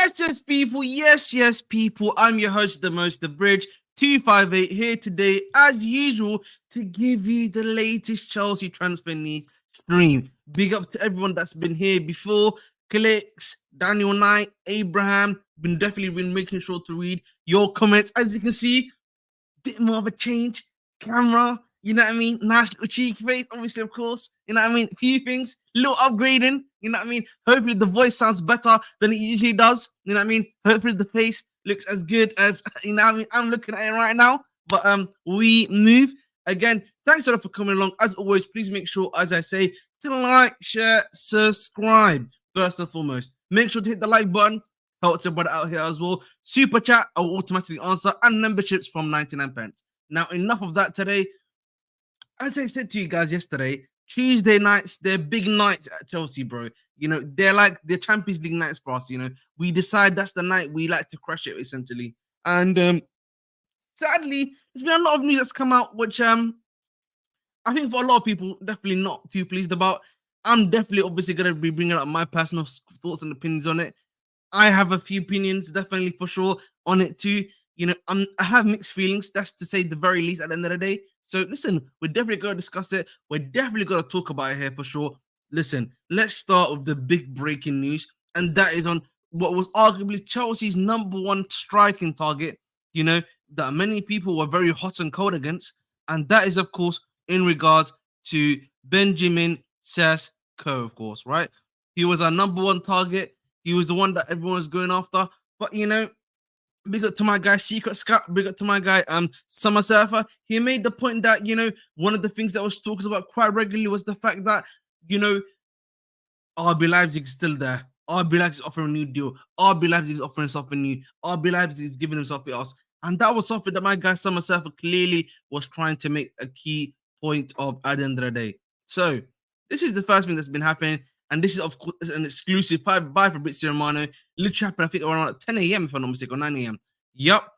Yes, people. Yes, people. I'm your host, the most, the bridge 258 here today, as usual, to give you the latest Chelsea transfer news stream. Big up to everyone that's been here before. Clicks, Daniel Knight, Abraham. Been making sure to read your comments. As you can see, bit more of a change. Camera, you know what I mean? Nice little cheeky face, obviously, of course. You know what I mean? A few things, little upgrading, you know what I mean? Hopefully the voice sounds better than it usually does. You know what I mean? Hopefully the face looks as good as you know what I mean. I'm looking at it right now. But we move. Again, thanks a lot for coming along. As always, please make sure, as I say, to like, share, subscribe. First and foremost, make sure to hit the like button. Helps your brother out here as well. Super chat, I will automatically answer, and memberships from 99 pence. Now, enough of that today. As I said to you guys yesterday, Tuesday nights, they're big nights at Chelsea, bro. You know, they're like the Champions League nights for us. You know, we decide that's the night we like to crush it, essentially. And sadly, there's been a lot of news that's come out, which I think for a lot of people, definitely not too pleased about. I'm definitely obviously going to be bringing up my personal thoughts and opinions on it. I have a few opinions, definitely for sure, on it too. You know, I have mixed feelings. That's to say the very least. At the end of the day, so listen, we're definitely going to discuss it. We're definitely going to talk about it here for sure. Listen, let's start with the big breaking news, and that is on what was arguably Chelsea's number one striking target. You know that many people were very hot and cold against, and that is of course in regards to Benjamin Sesko, of course, right? He was our number one target. He was the one that everyone was going after. But you know, big up to my guy Secret Scout, big up to my guy Summer Surfer. He made the point that you know one of the things that was talked about quite regularly was the fact that you know RB Leipzig is still there. RB Leipzig is offering a new deal. RB Leipzig is offering something new. RB Leipzig is giving himself else. And that was something that my guy Summer Surfer clearly was trying to make a key point of at the end of the day. So this is the first thing that's been happening. And this is, of course, an exclusive by Fabrizio Romano. Literally happened, I think, around 10 a.m., if I'm not mistaken, or 9 a.m. Yup.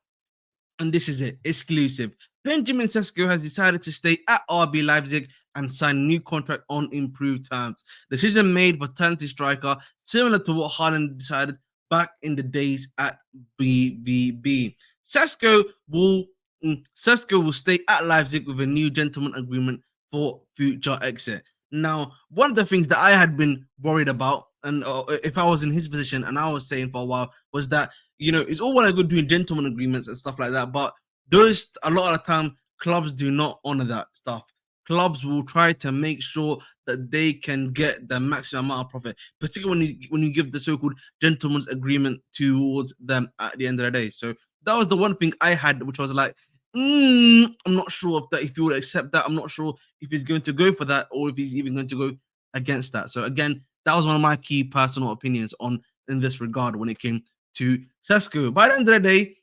And this is it, exclusive. Benjamin Sesko has decided to stay at RB Leipzig and sign a new contract on improved terms. Decision made for talented striker, similar to what Haaland decided back in the days at BVB. Sesko will stay at Leipzig with a new gentleman agreement for future exit. Now, one of the things that I had been worried about, and if I was in his position, and I was saying for a while, was that you know it's all well and good doing gentleman agreements and stuff like that, but those a lot of the time clubs do not honor that stuff. Clubs will try to make sure that they can get the maximum amount of profit, particularly when you give the so-called gentleman's agreement towards them at the end of the day. So that was the one thing I had, which was like, I'm not sure if he would accept that. I'm not sure if he's going to go for that or if he's even going to go against that. So again, that was one of my key personal opinions on in this regard when it came to Sesko. By the end of the day,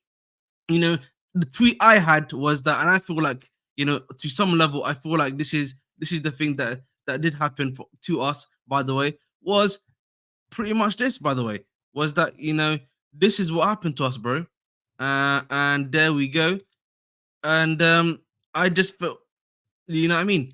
you know, the tweet I had was that, and I feel like, you know, to some level, I feel like this is the thing that did happen to us, by the way, was pretty much this, by the way, was that, you know, this is what happened to us, bro. And there we go. And I just felt, you know what I mean?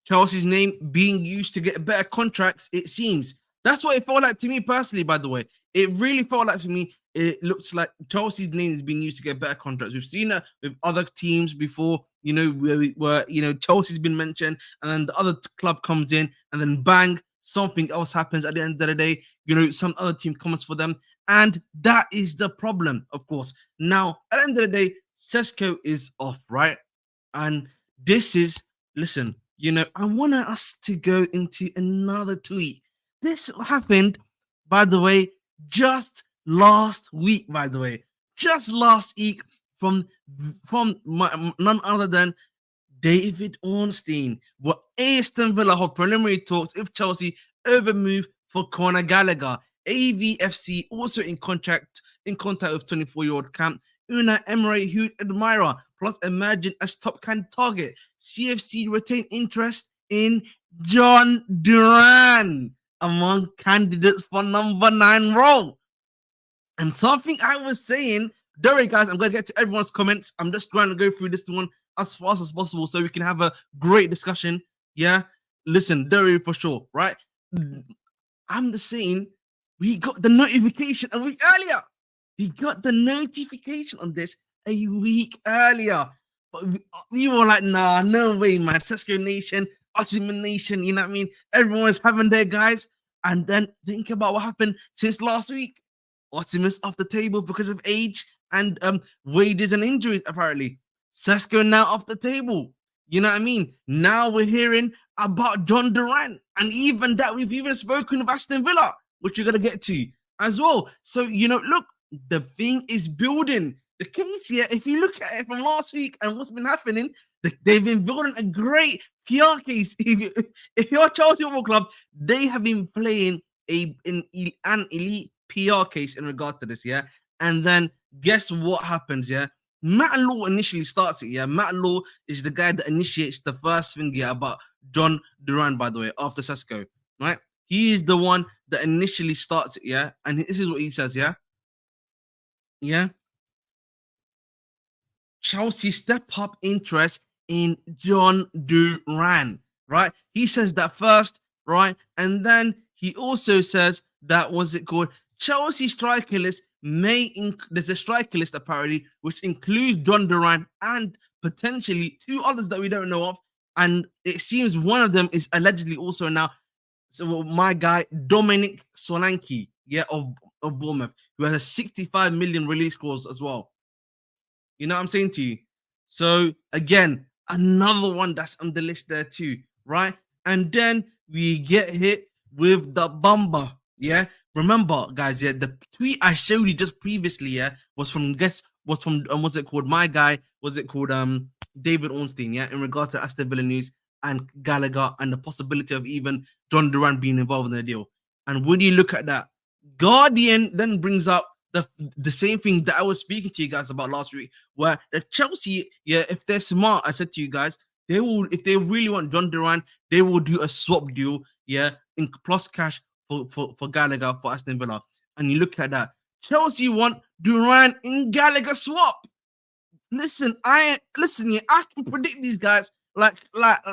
Chelsea's name being used to get better contracts, it seems. That's what it felt like to me personally, by the way. It really felt like to me, it looks like Chelsea's name is being used to get better contracts. We've seen that with other teams before, you know, where you know, Chelsea's been mentioned, and then the other club comes in, and then bang, something else happens at the end of the day. You know, some other team comes for them, and that is the problem, of course. Now, at the end of the day, Sesko is off, right? And this is, listen, you know, I want us to go into another tweet. This happened, by the way, just last week, by the way. Just last week from none other than David Ornstein. What Aston Villa have preliminary talks with Chelsea over move for Conor Gallagher. AVFC also in contact with 24-year-old Camp Una Emery, huge admirer, plus emerging as top can target. CFC retain interest in Jhon Duran among candidates for number 9 role. And something I was saying, don't worry, guys, I'm going to get to everyone's comments. I'm just going to go through this one as fast as possible so we can have a great discussion. Yeah, listen, don't worry for sure, right? I'm the saying we got the notification a week earlier. We got the notification on this a week earlier. But we were like, nah, no way, man. Sesko Nation, Ultimate Nation, you know what I mean? Everyone's having their guys. And then think about what happened since last week. Ossimus off the table because of age and wages and injuries, apparently. Sesko now off the table. You know what I mean? Now we're hearing about Jhon Duran. And even that, we've even spoken of Aston Villa, which we're going to get to as well. So, look, the thing is building. The case here, if you look at it from last week and what's been happening, they've been building a great PR case. If you're a Chelsea Football Club, they have been playing an elite PR case in regards to this, yeah? And then guess what happens, yeah? Matt Law initially starts it, yeah? Matt Law is the guy that initiates the first thing, yeah, about Jhon Duran, by the way, after Sesko, right? He is the one that initially starts it, yeah? And this is what he says, yeah? Yeah? Chelsea step up interest in Jhon Duran, right? He says that first, right? And then he also says that, what's it called? Chelsea striker list there's a striker list apparently, which includes Jhon Duran and potentially two others that we don't know of. And it seems one of them is allegedly also now, so my guy, Dominic Solanke, yeah, of Bournemouth, who has a 65 million release clause as well. You know what I'm saying to you? So again, another one that's on the list there too, right? And then we get hit with the bumper. Yeah. Remember, guys, yeah, the tweet I showed you just previously, yeah, was from what's it called? My guy, was it called David Ornstein, yeah, in regards to Aston Villa news and Gallagher and the possibility of even Jhon Duran being involved in the deal. And when you look at that, Guardian then brings up the same thing that I was speaking to you guys about last week, where the Chelsea, yeah, if they're smart, I said to you guys, they will, if they really want Jhon Duran, they will do a swap deal, yeah, in plus cash for Gallagher for Aston Villa. And you look at that, Chelsea want Duran in Gallagher swap. Listen, I can predict these guys.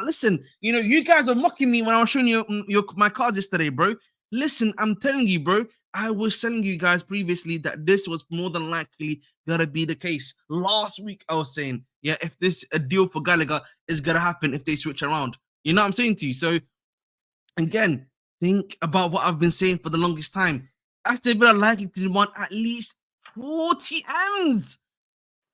Listen, you guys were mocking me when I was showing you my cards yesterday, bro. Listen, I'm telling you, bro. I was telling you guys previously that this was more than likely gonna be the case. Last week, I was saying, yeah, if this a deal for Gallagher is gonna happen if they switch around. You know what I'm saying to you? So again, think about what I've been saying for the longest time. Aston Villa likely to demand at least 40 M's.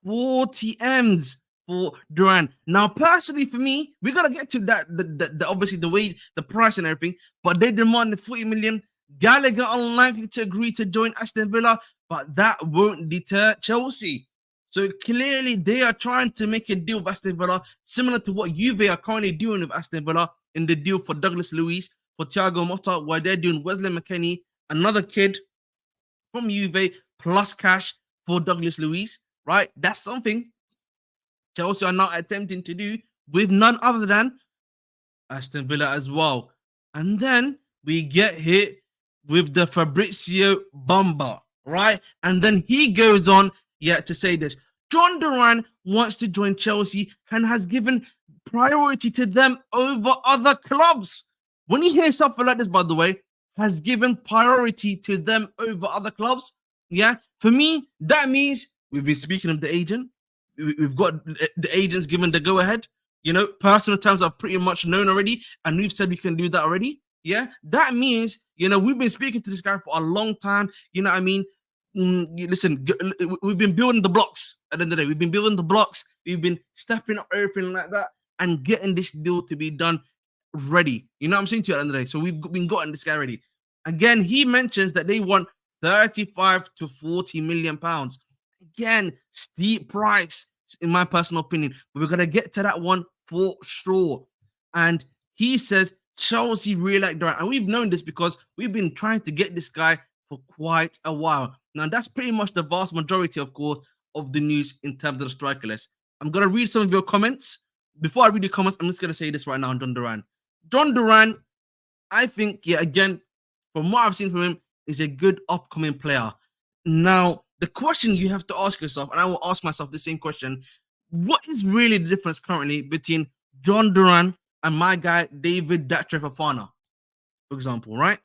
40 M's for Duran. Now, personally, for me, we gotta get to that. The obviously the way, the price and everything, but they demanded 40 million. Gallagher unlikely to agree to join Aston Villa, but that won't deter Chelsea. So clearly, they are trying to make a deal with Aston Villa, similar to what Juve are currently doing with Aston Villa in the deal for Douglas Luiz, for Thiago Motta, while they're doing Wesley McKennie, another kid from Juve, plus cash for Douglas Luiz. Right? That's something Chelsea are now attempting to do with none other than Aston Villa as well. And then we get hit with the Fabrizio Bamba, right? And then he goes on, yeah, to say this. Jhon Duran wants to join Chelsea and has given priority to them over other clubs. When you hear something like this, by the way, has given priority to them over other clubs, yeah, for me, that means we've been speaking of the agent. We've got the agents given the go-ahead. Personal terms are pretty much known already, and we've said we can do that already. Yeah, that means, we've been speaking to this guy for a long time. You know what I mean? Listen, we've been building the blocks at the end of the day. We've been building the blocks. We've been stepping up everything like that and getting this deal to be done ready. You know what I'm saying to you at the end of the day? So we've been gotten this guy ready. Again, he mentions that they want 35 to 40 million pounds. Again, steep price, in my personal opinion. But we're going to get to that one for sure. And he says Chelsea really like Duran. And we've known this because we've been trying to get this guy for quite a while. Now, that's pretty much the vast majority, of course, of the news in terms of the striker list. I'm going to read some of your comments. Before I read the comments, I'm just going to say this right now on Jhon Duran. Jhon Duran, I think, yeah, again, from what I've seen from him, is a good upcoming player. Now, the question you have to ask yourself, and I will ask myself the same question, what is really the difference currently between Jhon Duran and my guy, David Datcher Fofana, for example, right?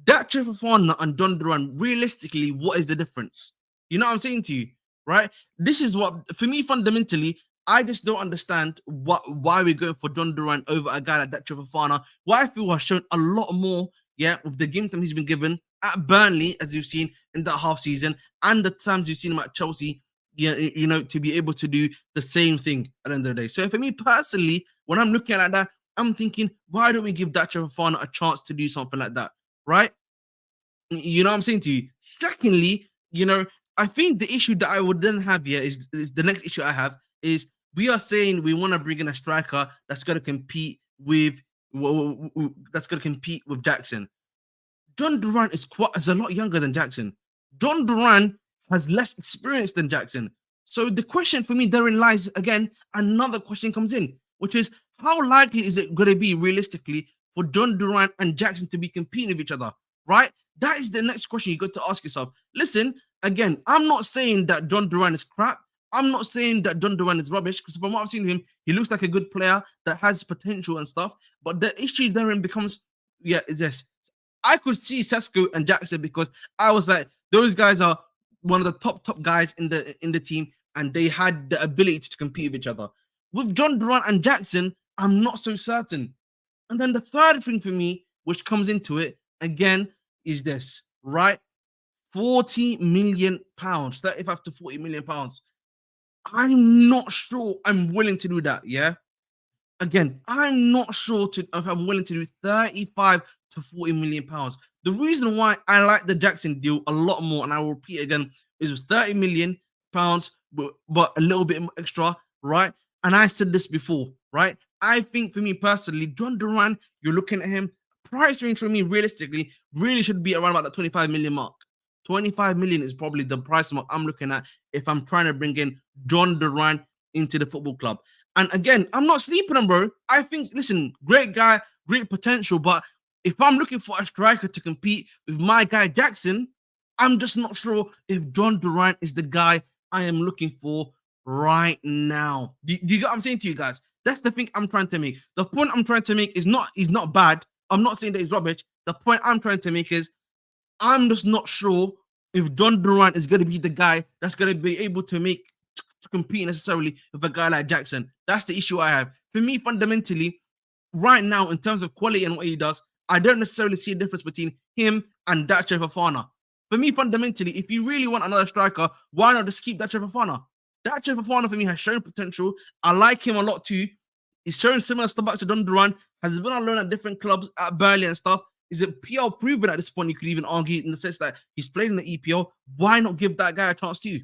That Trevor Fana and Don Duran, realistically, what is the difference? You know what I'm saying to you, right? This is what, for me, fundamentally, I just don't understand why we're going for John Duran over a guy like that Trevor Fana, who I feel has shown a lot more, yeah, with the game time he's been given at Burnley, as you've seen in that half season, and the times you've seen him at Chelsea, yeah, you know, to be able to do the same thing at the end of the day. So for me personally, when I'm looking at that, I'm thinking, why don't we give that Trevor Fana a chance to do something like that, right? You know what I'm saying to you? Secondly, you know, I think the issue that I would then have here is the next issue I have is we are saying we want to bring in a striker that's going to compete with Jackson. Jhon Duran is a lot younger than Jackson. Jhon Duran has less experience than Jackson. So the question for me therein lies again, another question comes in, which is how likely is it going to be realistically for Jhon Duran and Jackson to be competing with each other, right? That is the next question you got to ask yourself. Listen, again, I'm not saying that Jhon Duran is crap. I'm not saying that Jhon Duran is rubbish, because from what I've seen of him, he looks like a good player that has potential and stuff. But the issue therein becomes, yeah, is this. I could see Sesko and Jackson because I was like, those guys are one of the top guys in the team, and they had the ability to compete with each other. With Jhon Duran and Jackson, I'm not so certain. And then the third thing for me, which comes into it again, is this, right? 40 million pounds, 35 to 40 million pounds. I'm not sure I'm willing to do that. Yeah. Again, I'm not sure if I'm willing to do 35 to 40 million pounds. The reason why I like the Jackson deal a lot more, and I will repeat again, is it was 30 million pounds, but a little bit extra, right? And I said this before, right? I think for me personally, Jhon Duran, you're looking at him, price range for me realistically really should be around about the 25 million mark. 25 million is probably the price mark I'm looking at if I'm trying to bring in Jhon Duran into the football club. And again, I'm not sleeping on bro. I think, listen, great guy, great potential. But if I'm looking for a striker to compete with my guy Jackson, I'm just not sure if Jhon Duran is the guy I am looking for right now. Do you get what I'm saying to you guys? That's the thing I'm trying to make. The point I'm trying to make is he's not bad. I'm not saying that he's rubbish. The point I'm trying to make is I'm just not sure if Jhon Duran is going to be the guy that's going to be able to compete necessarily with a guy like Jackson. That's the issue I have. For me, fundamentally, right now, in terms of quality and what he does, I don't necessarily see a difference between him and Dacha Fofana. For me, fundamentally, if you really want another striker, why not just keep Dacha Fofana? Dacha Fofana, for me, has shown potential. I like him a lot too. He's showing similar stuff back to Jhon Duran. Has been on loan at different clubs at Burnley and stuff. Is it PL proven at this point? You could even argue in the sense that he's played in the EPL. Why not give that guy a chance too?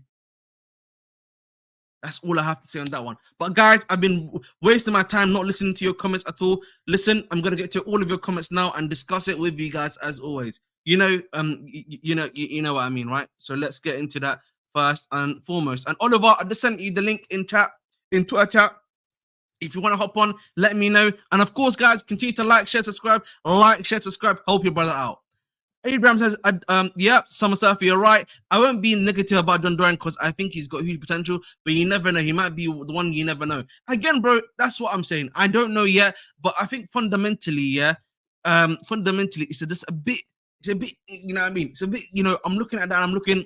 That's all I have to say on that one. But guys, I've been wasting my time not listening to your comments at all. Listen, I'm gonna get to all of your comments now and discuss it with you guys as always. You know, you know what I mean, right? So let's get into that first and foremost. And Oliver, I just sent you the link in Twitter chat. If you want to hop on, let me know. And of course, guys, continue to like, share, subscribe, help your brother out. Abraham says, yeah, Summer Surfer, you're right. I won't be negative about Jhon Duran because I think he's got huge potential, but you never know. He might be the one you never know. Again, bro, that's what I'm saying. I don't know yet, but I think fundamentally, yeah, it's just a bit, you know what I mean? It's a bit, you know, I'm looking at that, I'm looking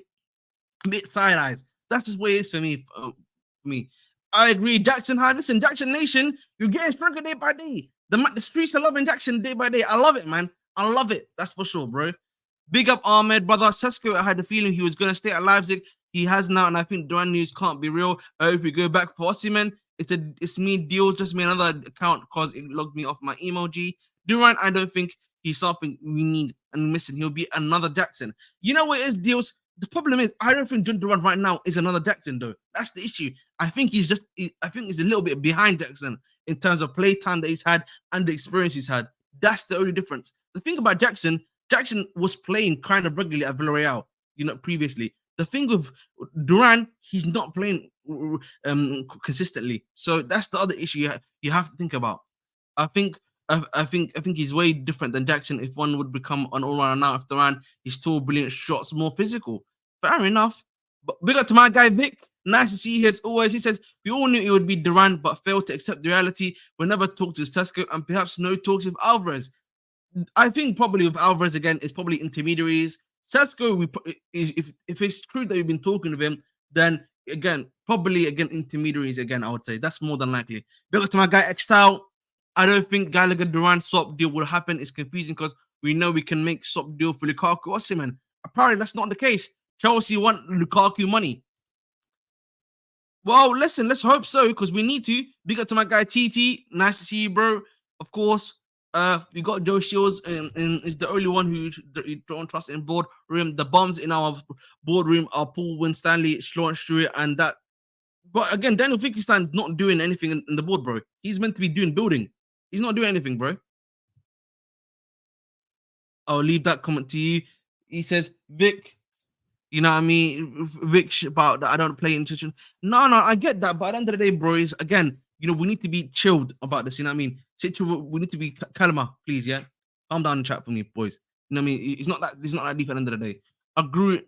a bit side-eyed. That's just what it is for me. I agree. Jackson High. Listen, Jackson Nation, you're getting stronger day by day. The streets are loving Jackson day by day. I love it, man. I love it. That's for sure, bro. Big up Ahmed, brother. Sesko, I had the feeling he was going to stay at Leipzig. He has now, and I think Duran news can't be real. If we go back for Osimhen, it's me, deals, just made another account because it logged me off my emoji. Duran, I don't think he's something we need and missing. He'll be another Jackson. You know what it is, deals? The problem is, I don't think Jhon Duran right now is another Jackson, though. That's the issue. I think he's a little bit behind Jackson in terms of play time that he's had and the experience he's had. That's the only difference. The thing about Jackson was playing kind of regularly at Villarreal, you know, previously. The thing with Duran, he's not playing consistently. So that's the other issue you have to think about. I think he's way different than Jackson. If one would become an all-rounder now, if Duran, he's still brilliant shots, more physical. Fair enough. But big up to my guy Vic. Nice to see you here as always. He says, we all knew it would be Duran, but failed to accept the reality. We never talked to Sesko and perhaps no talks with Alvarez. I think probably with Alvarez again, it's probably intermediaries. Sesko, if it's true that we've been talking with him, then again, probably again intermediaries again. I would say that's more than likely. Because to my guy Extile, I don't think Gallagher Duran swap deal will happen. It's confusing because we know we can make swap deal for Lukaku or Osimhen. Apparently, that's not the case. Chelsea want Lukaku money. Well, listen, let's hope so because we need to. Big up to my guy TT. Nice to see you, bro. Of course, we got Joe Shields and is the only one who don't trust in boardroom. The bums in our boardroom are Paul Winstanley, Sean Stewart, and that. But again, Daniel Finkelstein's not doing anything in the board, bro. He's meant to be doing building. He's not doing anything, bro. I'll leave that comment to you. He says, Vic, you know what I mean? Vic about that I don't play intention. No, I get that. But at the end of the day, bro, is again, we need to be chilled about this. You know what I mean? We need to be calmer, please. Yeah, calm down and chat for me, boys. You know what I mean? It's not that deep at the end of the day. I grew.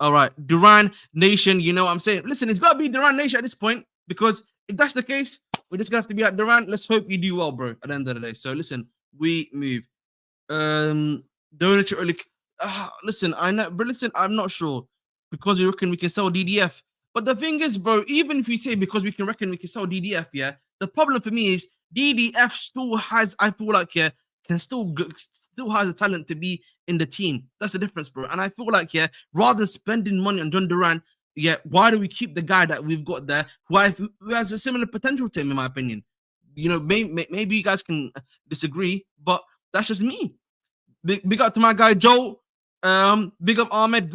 All right, Duran Nation. You know what I'm saying? Listen, it's got to be Duran Nation at this point because if that's the case, we're just gonna have to be at Duran. Let's hope you do well, bro. At the end of the day. So listen, we move. Don't really. Listen, I know, but listen, I'm not sure because we reckon we can sell DDF. But the thing is, bro, even if we say because we can sell DDF, yeah, the problem for me is DDF still has, I feel like, yeah, can still has the talent to be in the team. That's the difference, bro. And I feel like, yeah, rather than spending money on Jhon Duran, yeah, why do we keep the guy that we've got there who has a similar potential to him, in my opinion? Maybe you guys can disagree, but that's just me. Big up to my guy Joe. Big up Ahmed.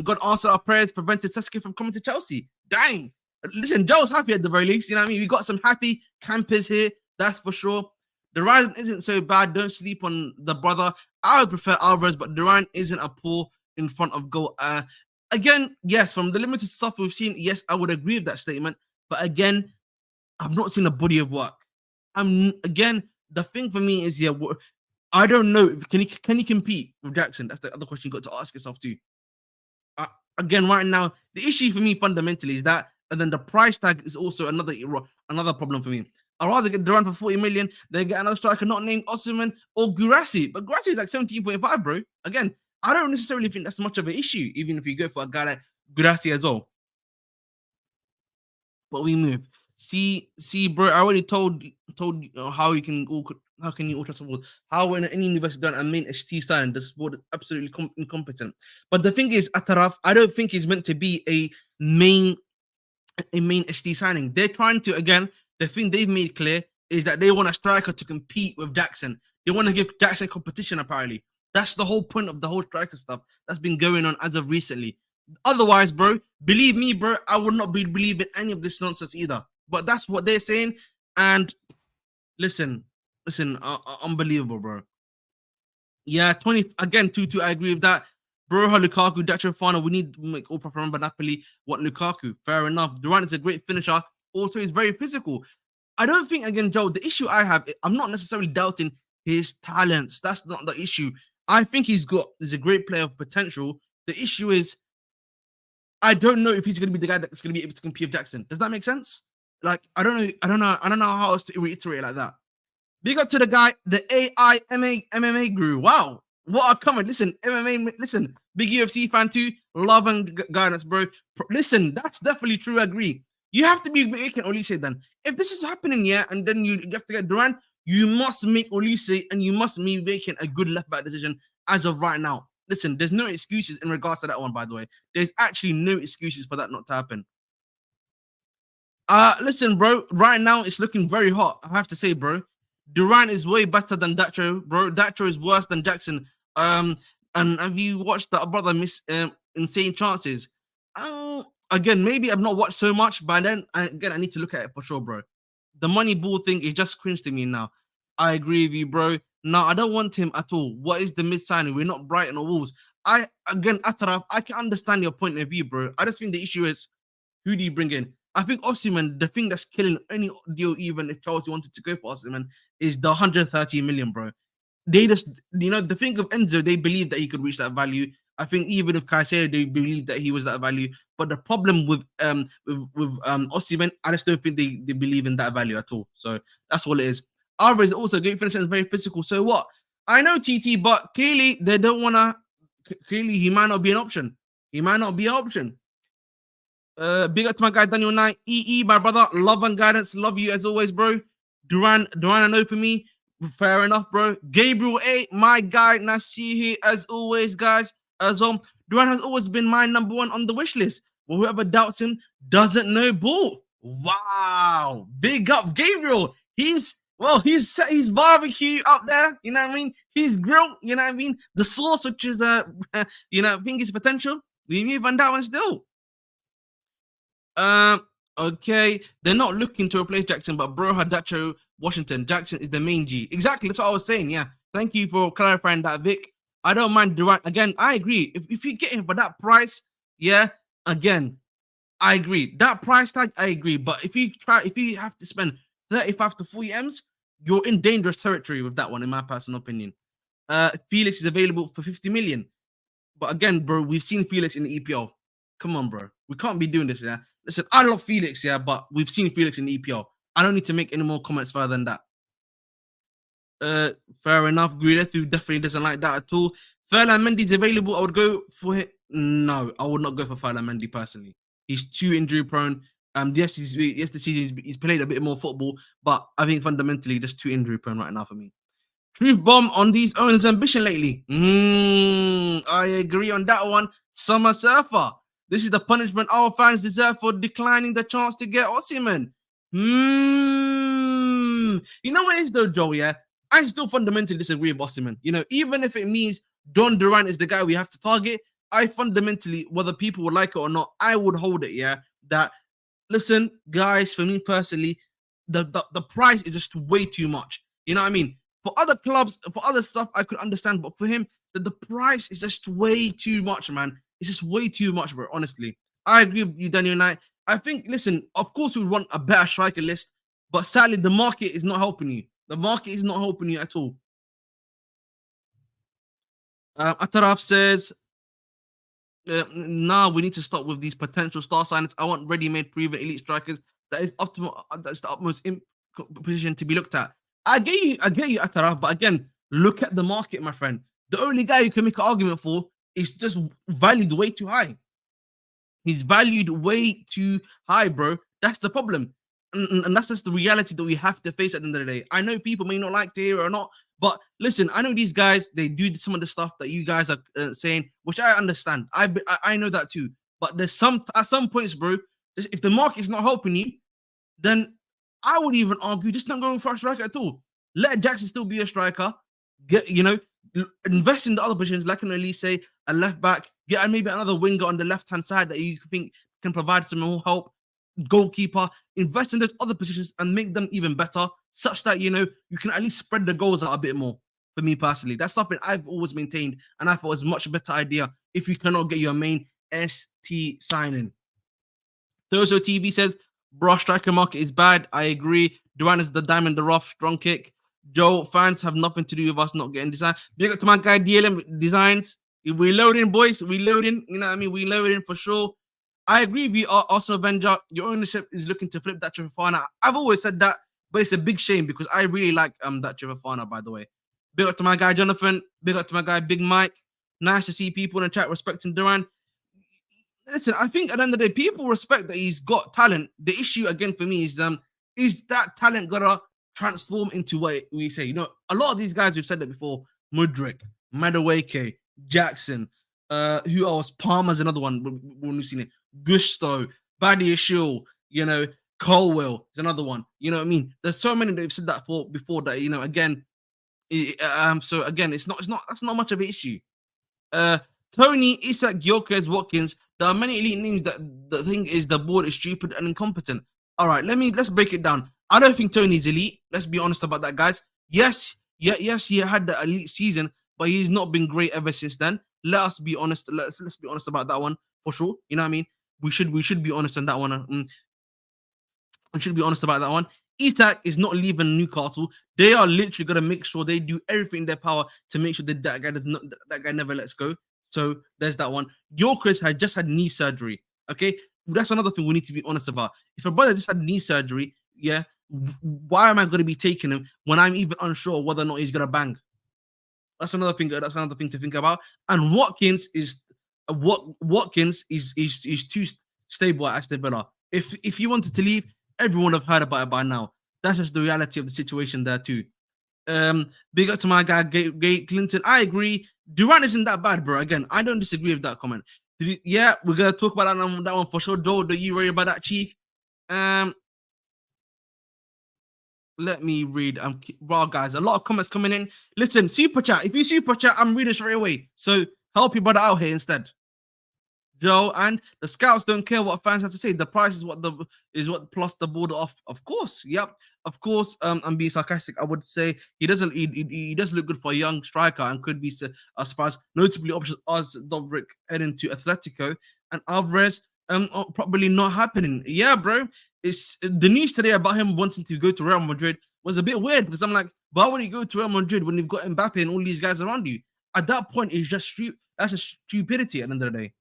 God answered our prayers, prevented Sesko from coming to Chelsea. Dang. Listen, Joe's happy at the very least. You know what I mean? We got some happy campers here, that's for sure. Duran isn't so bad. Don't sleep on the brother. I would prefer Alvarez, but Duran isn't a poor in front of goal. Again, yes, from the limited stuff we've seen, yes, I would agree with that statement. But again, I've not seen a body of work. Again, the thing for me is, yeah, I don't know. Can he compete with Jackson? That's the other question you got to ask yourself too. Again, right now, the issue for me fundamentally is that, and then the price tag is also another problem for me. I'd rather get Duran for 40 million than get another striker not named Osimhen or Guirassy. But Guirassy is like 17.5, bro. Again, I don't necessarily think that's much of an issue, even if you go for a guy like Guirassy as well. But we move. See, bro. I already told you how you can all trust support. How when any university done and main ST sign, the sport is absolutely incompetent. But the thing is, Ataraf, I don't think he's meant to be a main ST signing. They're trying to, again, the thing they've made clear is that they want a striker to compete with Jackson. They want to give Jackson competition, apparently. That's the whole point of the whole striker stuff that's been going on as of recently. Otherwise, bro, believe me, bro, I would not be believing any of this nonsense either. But that's what they're saying. And listen, unbelievable, bro. Yeah, 20 again, 2-2. I agree with that. Broha, Lukaku, Dacho Fana. We need to make all proper remember Napoli want Lukaku. Fair enough. Duran is a great finisher. Also, he's very physical. I don't think, again, Joe, the issue I have, I'm not necessarily doubting his talents. That's not the issue. I think he's a great player of potential. The issue is, I don't know if he's going to be the guy that's going to be able to compete with Jackson. Does that make sense? Like, I don't know how else to reiterate like that. Big up to the guy, the AI MMA guru. Wow, what a comment. Listen, MMA, listen, big UFC fan too. Love and guidance, bro. Listen, that's definitely true. I agree. You have to be making Olise then. If this is happening, yeah, and then you have to get Duran, you must make Olise and you must be making a good left back decision as of right now. Listen, there's no excuses in regards to that one, by the way. There's actually no excuses for that not to happen. Listen, bro, right now it's looking very hot. I have to say, bro. Duran is way better than Dacho, bro. Dacho is worse than Jackson. And have you watched that brother miss insane chances? Again, maybe I've not watched so much, but then again, I need to look at it for sure, bro. The money ball thing is just cringe to me now. I agree with you, bro. No, I don't want him at all. What is the mid signing? We're not Brighton or Wolves. Ataraf, I can understand your point of view, bro. I just think the issue is, who do you bring in? I think Osimhen, the thing that's killing any deal, even if Chelsea wanted to go for Osimhen, is the 130 million, bro. They just, the thing of Enzo, they believe that he could reach that value. I think even if Caicedo, they believe that he was that value. But the problem with Osimhen, I just don't think they believe in that value at all. So that's all it is. Alvarez is also a great finisher and very physical. So what? I know TT, but clearly they don't want to. Clearly, he might not be an option. He might not be an option. Big up to my guy Daniel Knight. EE, my brother, love and guidance. Love you as always, bro. Duran, I know for me. Fair enough, bro. Gabriel A, my guy. Nice to see you here as always, guys. As Duran has always been my number one on the wish list. But whoever doubts him doesn't know ball. Wow. Big up Gabriel. He's barbecue up there, you know what I mean? He's grilled, you know what I mean? The sauce, which is you know, I think is potential. We move on that one still. Okay, they're not looking to replace Jackson, but bro had Dacho Washington. Jackson is the main G. Exactly, that's what I was saying. Yeah, thank you for clarifying that, Vic. I don't mind Duran. Again, I agree. If you get him for that price, yeah, again, I agree. That price tag, I agree. But if you have to spend 35 to 40 M's, you're in dangerous territory with that one, in my personal opinion. Felix is available for 50 million. But again, bro, we've seen Felix in the EPL. Come on, bro. We can't be doing this, yeah. Listen, I love Felix, yeah, but we've seen Felix in the EPL. I don't need to make any more comments further than that. Fair enough. Guidetti definitely doesn't like that at all. Ferland Mendy's available. I would go for him. No, I would not go for Ferland Mendy personally. He's too injury prone. Yes, he's played a bit more football, but I think fundamentally just too injury prone right now for me. Truth bomb on these owners' ambition lately. I agree on that one. Summer Surfer. This is the punishment our fans deserve for declining the chance to get Osimhen. You know what it is though, Joe, yeah? I still fundamentally disagree with Osimhen. You know, even if it means Don Duran is the guy we have to target, I fundamentally, whether people would like it or not, I would hold it, yeah? That, listen, guys, for me personally, the price is just way too much. You know what I mean? For other clubs, for other stuff, I could understand, but for him, the price is just way too much, man. It's just way too much, bro. Honestly, I agree with you, Daniel Knight. I think, listen, of course, we want a better striker list, but sadly, the market is not helping you. The market is not helping you at all. Ataraf says, nah, we need to stop with these potential star signings. I want ready-made, proven elite strikers. That is optimal. That's the utmost position to be looked at. I get you, Ataraf, but again, look at the market, my friend. The only guy you can make an argument for is just valued way too high. He's valued way too high, bro. That's the problem. And that's just the reality that we have to face at the end of the day. I know people may not like to hear it or not, but listen, I know these guys, they do some of the stuff that you guys are saying, which I understand. I know that too. But there's at some points, bro, if the market is not helping you, then I would even argue just not going for a striker at all. Let Jackson still be a striker. Invest in the other positions like an Olise, a left back, get maybe another winger on the left-hand side that you think can provide some more help. Goalkeeper, invest in those other positions and make them even better, such that you can at least spread the goals out a bit more. For me personally, that's something I've always maintained, and I thought it was a much better idea if you cannot get your main ST signing. Thursday TV says, bro, striker market is bad. I agree. Duran is the diamond, the rough, strong kick. Joe, fans have nothing to do with us not getting design. Big up to my guy DLM Designs. We loading, boys. We loading. You know what I mean? We loading for sure. I agree with you, Arsenal Avenger. Your ownership is looking to flip that Trevor Fana. I've always said that, but it's a big shame because I really like that Trevor Fana, by the way. Big up to my guy Jonathan. Big up to my guy Big Mike. Nice to see people in the chat respecting Duran. Listen, I think at the end of the day, people respect that he's got talent. The issue again for me is that talent gotta transform into what we say? A lot of these guys, we've said that before. Mudryk, Madueke, Jackson, who else? Palmer's another one when we've seen it. Gusto, Badiashile, Colwell is another one. You know what I mean? There's so many that we've said that before that, again. So again, that's not much of an issue. Tony, Isak, Gyökeres, Watkins. There are many elite names that the thing is the board is stupid and incompetent. All right, let's break it down. I don't think Tony's elite. Let's be honest about that, guys. Yes, he had the elite season, but he's not been great ever since then. Let us be honest. Let's be honest about that one for sure. You know what I mean? We should be honest on that one. We should be honest about that one. Isak is not leaving Newcastle. They are literally gonna make sure they do everything in their power to make sure that that guy never lets go. So there's that one. Gyökeres had just had knee surgery. Okay, that's another thing we need to be honest about. If a brother just had knee surgery, yeah, why am I going to be taking him when I'm even unsure whether or not he's going to bang? That's another thing. That's another thing to think about. And Watkins is too stable at Aston Villa. If he wanted to leave, everyone would have heard about it by now. That's just the reality of the situation there too. Big up to my guy Gay Clinton. I agree. Duran isn't that bad, bro. Again, I don't disagree with that comment. Yeah, we're gonna talk about that one for sure. Joe, do you worry about that, Chief? Let me read. Wow, guys, a lot of comments coming in. Listen, super chat. If you super chat, I'm reading straight away. So help your brother out here instead. Joe, and the scouts don't care what fans have to say. The price is what plus the border off. Of course, yep, of course. I'm being sarcastic. I would say he doesn't. He does look good for a young striker and could be surprised. Notably, options as Dobrik heading to Atletico and Alvarez. Probably not happening. Yeah, bro. It's the news today about him wanting to go to Real Madrid was a bit weird because I'm like, why would you go to Real Madrid when you've got Mbappe and all these guys around you? At that point, it's just that's a stupidity at the end of the day.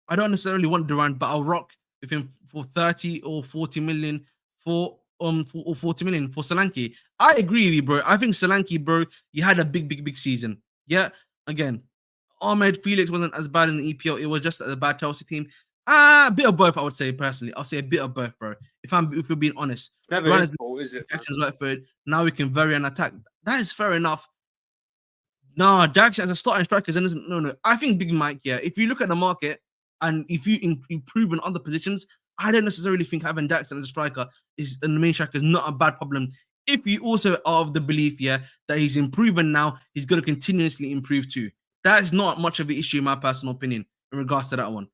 I don't necessarily want Duran, but I'll rock with him for 30 or 40 million for 40 million for Solanke. I agree with you, bro. I think Solanke, bro, you had a big season. Yeah, again, Ahmed Felix wasn't as bad in the EPL. It was just a bad Chelsea team. A bit of both, I would say personally. I'll say a bit of both, bro. If we're being honest, never his fault, is it? Jackson's right foot. Now we can vary and attack. That is fair enough. No, Jackson as a starting striker isn't. No. I think Big Mike. Yeah, if you look at the market and if you improve in other positions, I don't necessarily think having Jackson as a striker is the main striker is not a bad problem. If you also are of the belief, yeah, that he's improving now, he's going to continuously improve too. That is not much of an issue, in my personal opinion, in regards to that one.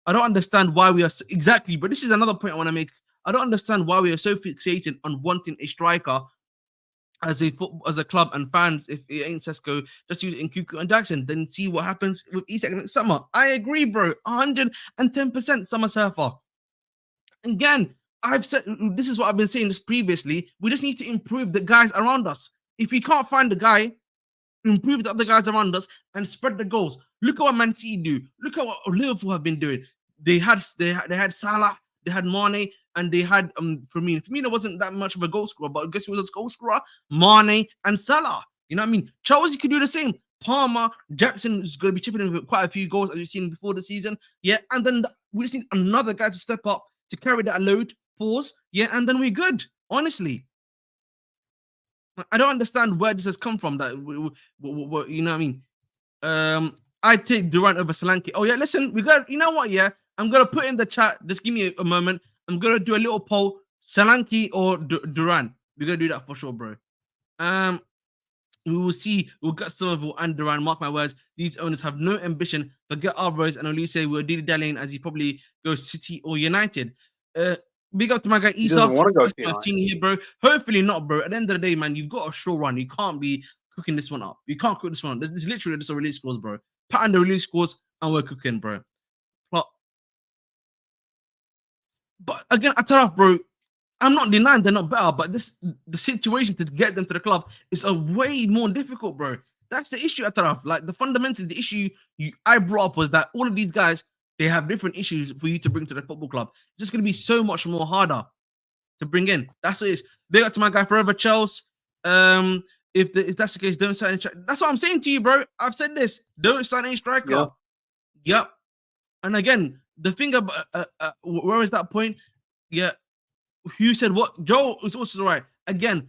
I don't understand why we are exactly, but this is another point I want to make. I don't understand why we are so fixated on wanting a striker as a club and fans. If it ain't Sesko, just use Nkunku and Jackson. Then see what happens with Isak next summer. I agree, bro. 110% Summer Surfer. Again, I've said this is what I've been saying this previously. We just need to improve the guys around us. If we can't find the guy, improve the other guys around us and spread the goals. Look at what Man City do. Look at what Liverpool have been doing. They had Salah, they had Mane, and they had Firmino. Firmino wasn't that much of a goal scorer, but guess who was a goal scorer? Mane and Salah. You know what I mean? Chelsea could do the same. Palmer, Jackson is going to be chipping in with quite a few goals as we've seen before the season. Yeah, and then we just need another guy to step up to carry that load. Pause. Yeah, and then we're good. Honestly. I don't understand where this has come from. That you know what I mean? I take Duran over Solanke. Oh yeah, listen, we got. You know what? Yeah, I'm gonna put in the chat. Just give me a moment. I'm gonna do a little poll: Solanke or Duran. We're gonna do that for sure, bro. We will see. We'll get Somerville and Duran. Mark my words. These owners have no ambition. Forget Alvarez and Olise. We're dilly-dallying as he probably goes City or United. Big up to my guy Isa. Here, bro. Hopefully not, bro. At the end of the day, man, you've got a show run. You can't be cooking this one up. You can't cook this one up. This literally just a release scores, bro. Pattern the release scores and we're cooking, bro. But again, I tell you, bro, I'm not denying they're not better, but the situation to get them to the club is a way more difficult, bro. That's the issue at Taraf. Like the issue I brought up was that all of these guys, they have different issues for you to bring to the football club. It's just going to be so much more harder to bring in. That's what it is. Big up to my guy Forever Chels. If that's the case, don't sign any. That's what I'm saying to you, bro. I've said this. Don't sign any striker. Yep. And again, the thing about where is that point? Yeah. Who said what? Joe is also right. Again,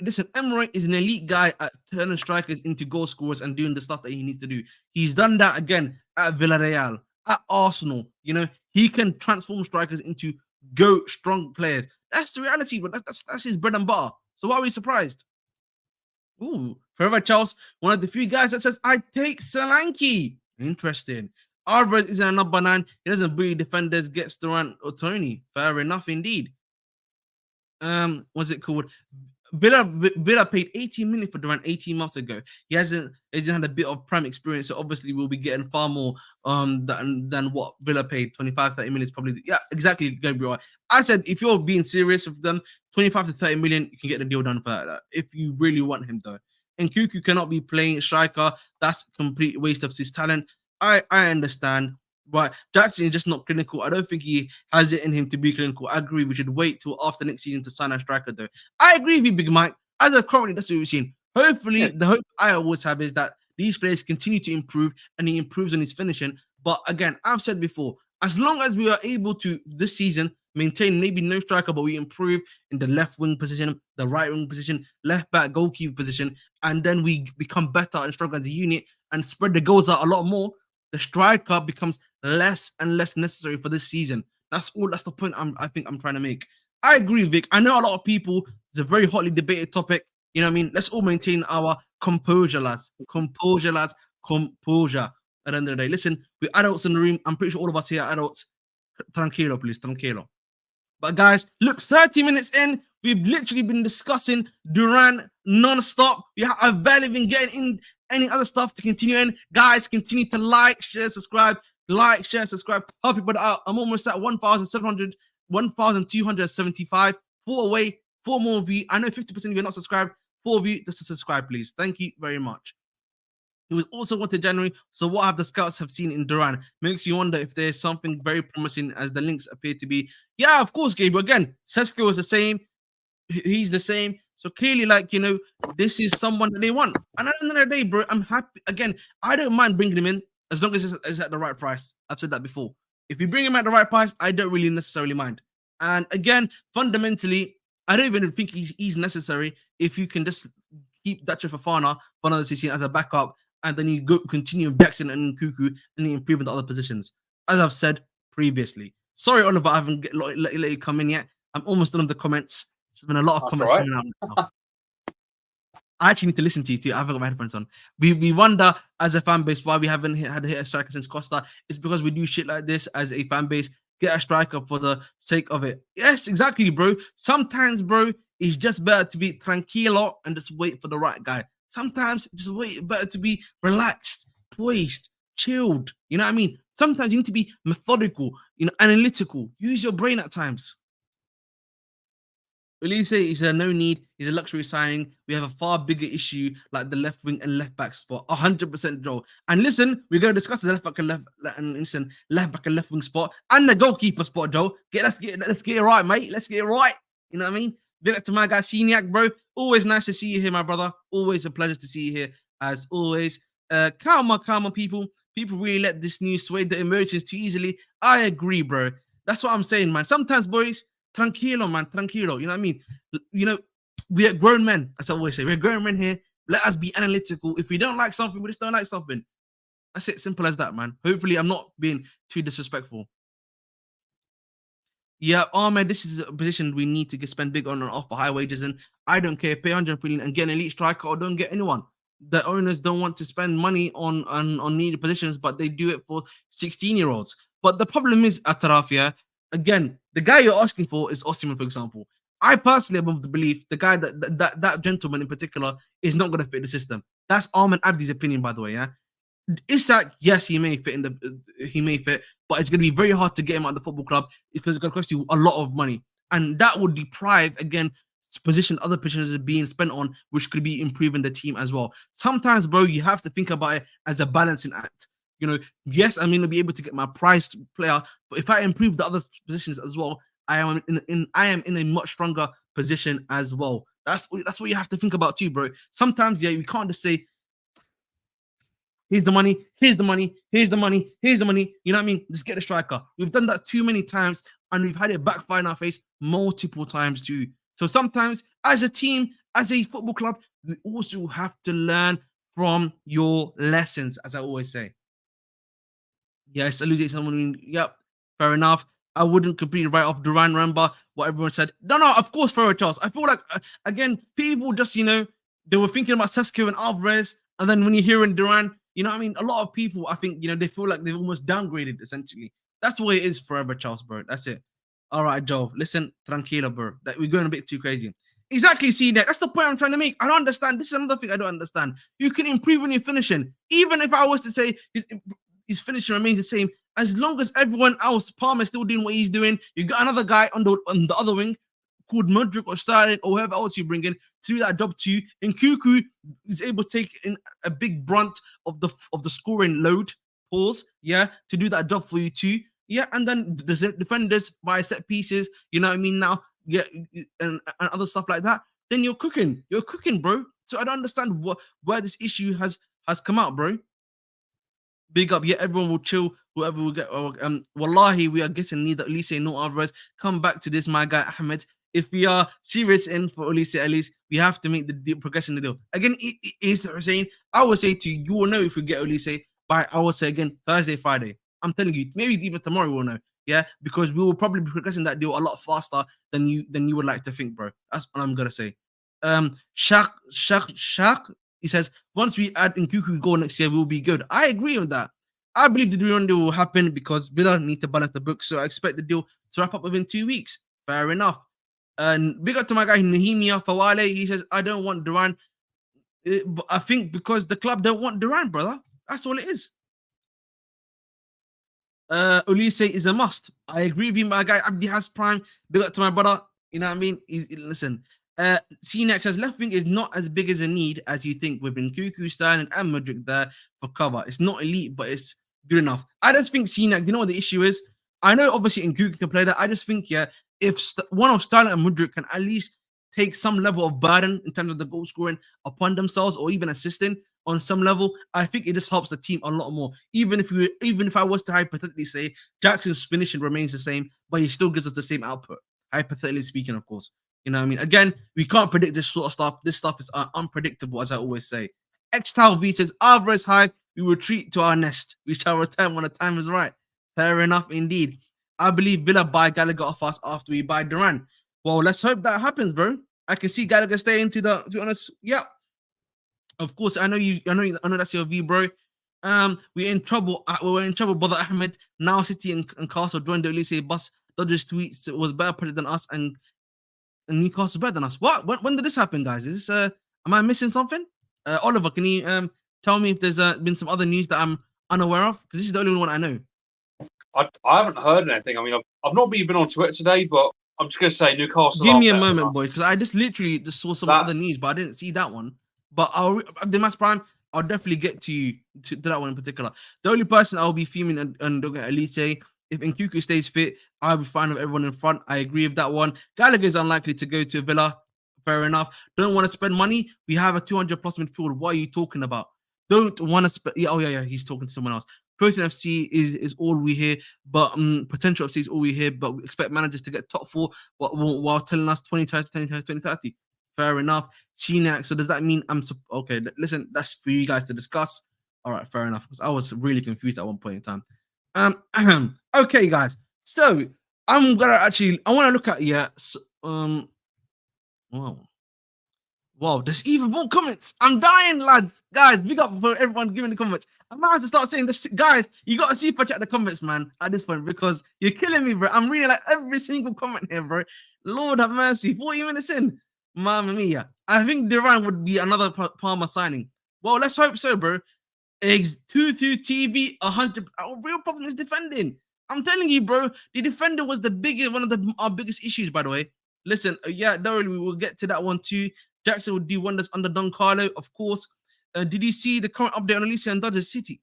listen, Emre is an elite guy at turning strikers into goal scorers and doing the stuff that he needs to do. He's done that again at Villarreal, at Arsenal. You know, he can transform strikers into strong players. That's the reality, but that's his bread and butter. So why are we surprised? Ooh, Forever Charles, one of the few guys that says, I take Solanke. Interesting. Alvarez is a number 9. He doesn't bully defenders, gets Duran or Tony. Fair enough indeed. What's it called? Villa paid 18 million for Duran 18 months ago. He hasn't had a bit of prime experience, so obviously we'll be getting far more than what Villa paid. 25, 30 million is probably exactly going to be right. I said if you're being serious with them, 25 to 30 million, you can get the deal done for that. If you really want him though. And Nkunku cannot be playing striker. That's a complete waste of his talent. I understand. But Jackson is just not clinical. I don't think he has it in him to be clinical. I agree. We should wait till after next season to sign a striker, though. I agree with you, Big Mike. As of currently, that's what we've seen. Hopefully, the hope I always have is that these players continue to improve and he improves on his finishing. But again, I've said before, as long as we are able to this season maintain maybe no striker, but we improve in the left wing position, the right wing position, left back, goalkeeper position, and then we become better and stronger as a unit and spread the goals out a lot more, the striker becomes less and less necessary for this season. That's all. That's the point I think I'm trying to make. I agree, Vic. I know a lot of people. It's a very hotly debated topic. You know what I mean? Let's all maintain our composure, lads. Composure, lads. Composure. At the end of the day, listen, we're adults in the room. I'm pretty sure all of us here are adults. Tranquilo, please. Tranquilo. But guys, look, 30 minutes in, we've literally been discussing Duran non-stop. I've barely been getting in any other stuff to continue in. Guys, continue to like, share, subscribe. Like, share, subscribe. Help people out. I'm almost at 1,700, 1,275. 4 away, 4 more of you. I know 50% of you are not subscribed. 4 of you, just to subscribe, please. Thank you very much. He was also wanted January. So what have the scouts have seen in Duran? Makes you wonder if there's something very promising as the links appear to be. Yeah, of course, Gabriel. Again, Sesko is the same. He's the same. So clearly, like, this is someone that they want. And at the end of the day, bro, I'm happy. Again, I don't mind bringing him in as long as it's at the right price. I've said that before. If you bring him at the right price, I don't really necessarily mind. And again, fundamentally, I don't even think he's necessary if you can just keep Dacho Fofana for another season as a backup, and then you continue with Jackson and Cuckoo and you improve in the other positions. As I've said previously. Sorry, Oliver, I haven't let you come in yet. I'm almost done with the comments. There's been a lot of comments coming out now. I actually need to listen to you too. I haven't got my headphones on. We wonder as a fan base why we haven't had a striker since Costa. It's because we do shit like this as a fan base. Get a striker for the sake of it. Yes, exactly, bro. Sometimes, bro, it's just better to be tranquilo and just wait for the right guy. Sometimes just wait, better to be relaxed, poised, chilled. You know what I mean? Sometimes you need to be methodical, analytical. Use your brain at times. Olise is a no need. He's a luxury signing. We have a far bigger issue like the left wing and left back spot. 100%, Joe. And listen, we're going to discuss the left back and left back and left wing spot and the goalkeeper spot, Joe. Let's get it right, mate. Let's get it right. You know what I mean? Big up to my guy Seniac, bro. Always nice to see you here, my brother. Always a pleasure to see you here, as always. Calm on, people. People really let this news sway their emotions too easily. I agree, bro. That's what I'm saying, man. Sometimes, boys, tranquilo, man. Tranquilo. You know what I mean? We are grown men, as I always say. We're grown men here. Let us be analytical. If we don't like something, we just don't like something. That's it. Simple as that, man. Hopefully, I'm not being too disrespectful. Yeah, Ahmed, this is a position we need to spend big on and offer high wages. And I don't care, pay 100 million and get an elite striker or don't get anyone. The owners don't want to spend money on needed positions, but they do it for 16-year-olds. But the problem is, Atarafia, again, the guy you're asking for is Osimhen, for example. I personally am of the belief the guy that gentleman in particular is not going to fit the system. That's Ahmed Abdi's opinion, by the way. Yeah, Isak, yes, he may fit, but it's going to be very hard to get him out of the football club because it's going to cost you a lot of money, and that would deprive other positions are being spent on, which could be improving the team as well. Sometimes, bro, you have to think about it as a balancing act. Yes, I'm going to be able to get my prized player, but if I improve the other positions as well, I am in a much stronger position as well. That's what you have to think about too, bro. Sometimes, yeah, you can't just say, here's the money, here's the money, here's the money, here's the money. You know what I mean? Just get the striker. We've done that too many times, and we've had it backfire in our face multiple times too. So sometimes, as a team, as a football club, we also have to learn from your lessons, as I always say. Yes, alluded someone. Yep, fair enough. I wouldn't completely write off Duran. Remember what everyone said? No, of course, Ferro Charles. I feel like, again, people just, they were thinking about Sesko and Alvarez, and then when you hear in Duran, you know what I mean? A lot of people, I think, they feel like they've almost downgraded, essentially. That's what it is forever, Charles, bro. That's it. All right, Joe. Listen, tranquilo, bro. We're going a bit too crazy. Exactly, see that. That's the point I'm trying to make. I don't understand. This is another thing I don't understand. You can improve on your finishing. Even if I was to say his finishing remains the same, as long as everyone else, Palmer's still doing what he's doing, you got another guy on the other wing called Modric or Sterling or whoever else you bring in to do that job too. And Cuckoo is able to take in a big brunt of the scoring load, to do that job for you too. Yeah, and then the defenders by set pieces, you know what I mean now, yeah, and other stuff like that. Then you're cooking, bro. So I don't understand where this issue has come out, bro. Big up, yeah, everyone will chill. Whoever will get, wallahi, we are getting neither Olise nor Alvarez. Come back to this, my guy Ahmed. If we are serious in for Olise, at least we have to make the deal, progression the deal. Again, is saying I would say to you, you will know if we get Olise by, I would say again, Thursday, Friday. I'm telling you, maybe even tomorrow we'll know. Yeah, because we will probably be progressing that deal a lot faster than you would like to think, bro. That's what I'm gonna say. Shaq. He says once we add Nkuku goal next year, we'll be good. I agree with that. I believe the Duran deal will happen because Villa need to balance the books, so I expect the deal to wrap up within 2 weeks. Fair enough. And big up to my guy Nahimia Fawale. He says I don't want Duran. I think because the club don't want Duran, brother. That's all it is. Olise is a must. I agree with you, my guy. Abdi has prime. Big up to my brother. You know what I mean? Listen, CNX says left wing is not as big as a need as you think with Nkuku, Sterling, and Madrid there for cover. It's not elite, but it's good enough. I just think CNX, you know what the issue is? I know obviously Nkuku can play that. I just think, yeah, if one of Sterling and Madrid can at least take some level of burden in terms of the goal scoring upon themselves or even assisting on some level, I think it just helps the team a lot more. Even if I was to hypothetically say Jackson's finishing remains the same, but he still gives us the same output. Hypothetically speaking, of course. You know what I mean? Again, we can't predict this sort of stuff. This stuff is unpredictable, as I always say. Xtal V says, Alvarez high, we retreat to our nest. We shall return when the time is right. Fair enough, indeed. I believe Villa buy Gallagher off us after we buy Duran. Well, let's hope that happens, bro. I can see Gallagher staying to be honest. Yeah. Of course, I know that's your view, bro. We're in trouble. We're in trouble, brother Ahmed. Now City and Castle joined the Olise bus. Dodgers tweets was better played than us and Newcastle better than us. What? When did this happen, guys? Is this am I missing something? Oliver, can you tell me if there's been some other news that I'm unaware of? Because this is the only one I know. I haven't heard anything. I mean, I've not been on Twitter today, but I'm just going to say Newcastle. Give me a moment, boys, because I just literally just saw some other news, but I didn't see that one. But the Mass Prime, I'll definitely get to you to that one in particular. The only person I'll be fuming and looking at Elite, if Nkuku stays fit, I'll be fine with everyone in front. I agree with that one. Gallagher is unlikely to go to Villa. Fair enough. Don't want to spend money. We have a 200 plus midfield. What are you talking about? Don't want to spend. Yeah, yeah. He's talking to someone else. Protein FC is all we hear, but potential FC is all we hear. But we expect managers to get top four while telling us 2030. Fair enough. CNAC. So does that mean okay? Listen, that's for you guys to discuss. All right, fair enough. Because I was really confused at one point in time. Okay, guys. So I'm gonna I want to look at Wow, there's even more comments. I'm dying, lads. Guys, big up for everyone giving the comments. I might have to start saying this. Guys, you got to super chat the comments, man, at this point, because you're killing me, bro. I'm reading like every single comment here, bro. Lord have mercy. 40 minutes in. Mamma mia. I think Duran would be another Palmer signing. Well, let's hope so, bro. Eggs 2-2 TV 100. Our real problem is defending. I'm telling you, bro. The defender was one of our biggest issues, by the way. Listen, don't worry, we will get to that one too. Jackson would do wonders under Don Carlo, of course. Did you see the current update on Olise and Dodgers City?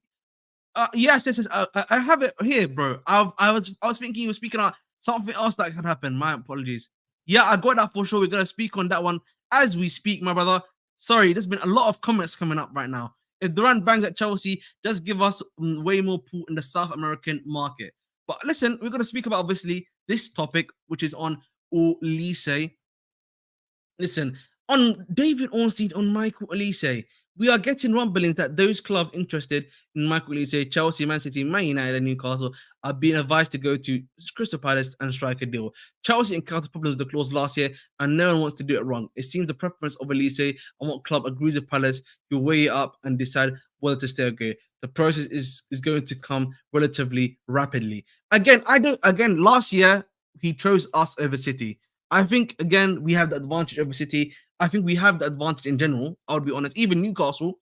Yes. I have it here, bro. I was thinking you were speaking about something else that had happened. My apologies. Yeah, I got that for sure. We're gonna speak on that one as we speak, my brother. Sorry, there's been a lot of comments coming up right now. If Duran bangs at Chelsea, just give us way more pull in the South American market. But listen, we're gonna speak about obviously this topic, which is on Olise. Listen, on David Ornstein, on Michael Olise, we are getting rumblings that those clubs interested in Michael Olise, Chelsea, Man City, Man United, and Newcastle, are being advised to go to Crystal Palace and strike a deal. Chelsea encountered problems with the clause last year, and no one wants to do it wrong. It seems the preference of Olise and what club agrees with Palace, you weigh it up and decide whether to stay or go. The process is going to come relatively rapidly. Again, last year, he chose us over City. I think, again, we have the advantage over City. I think we have the advantage in general. I would be honest. Even Newcastle,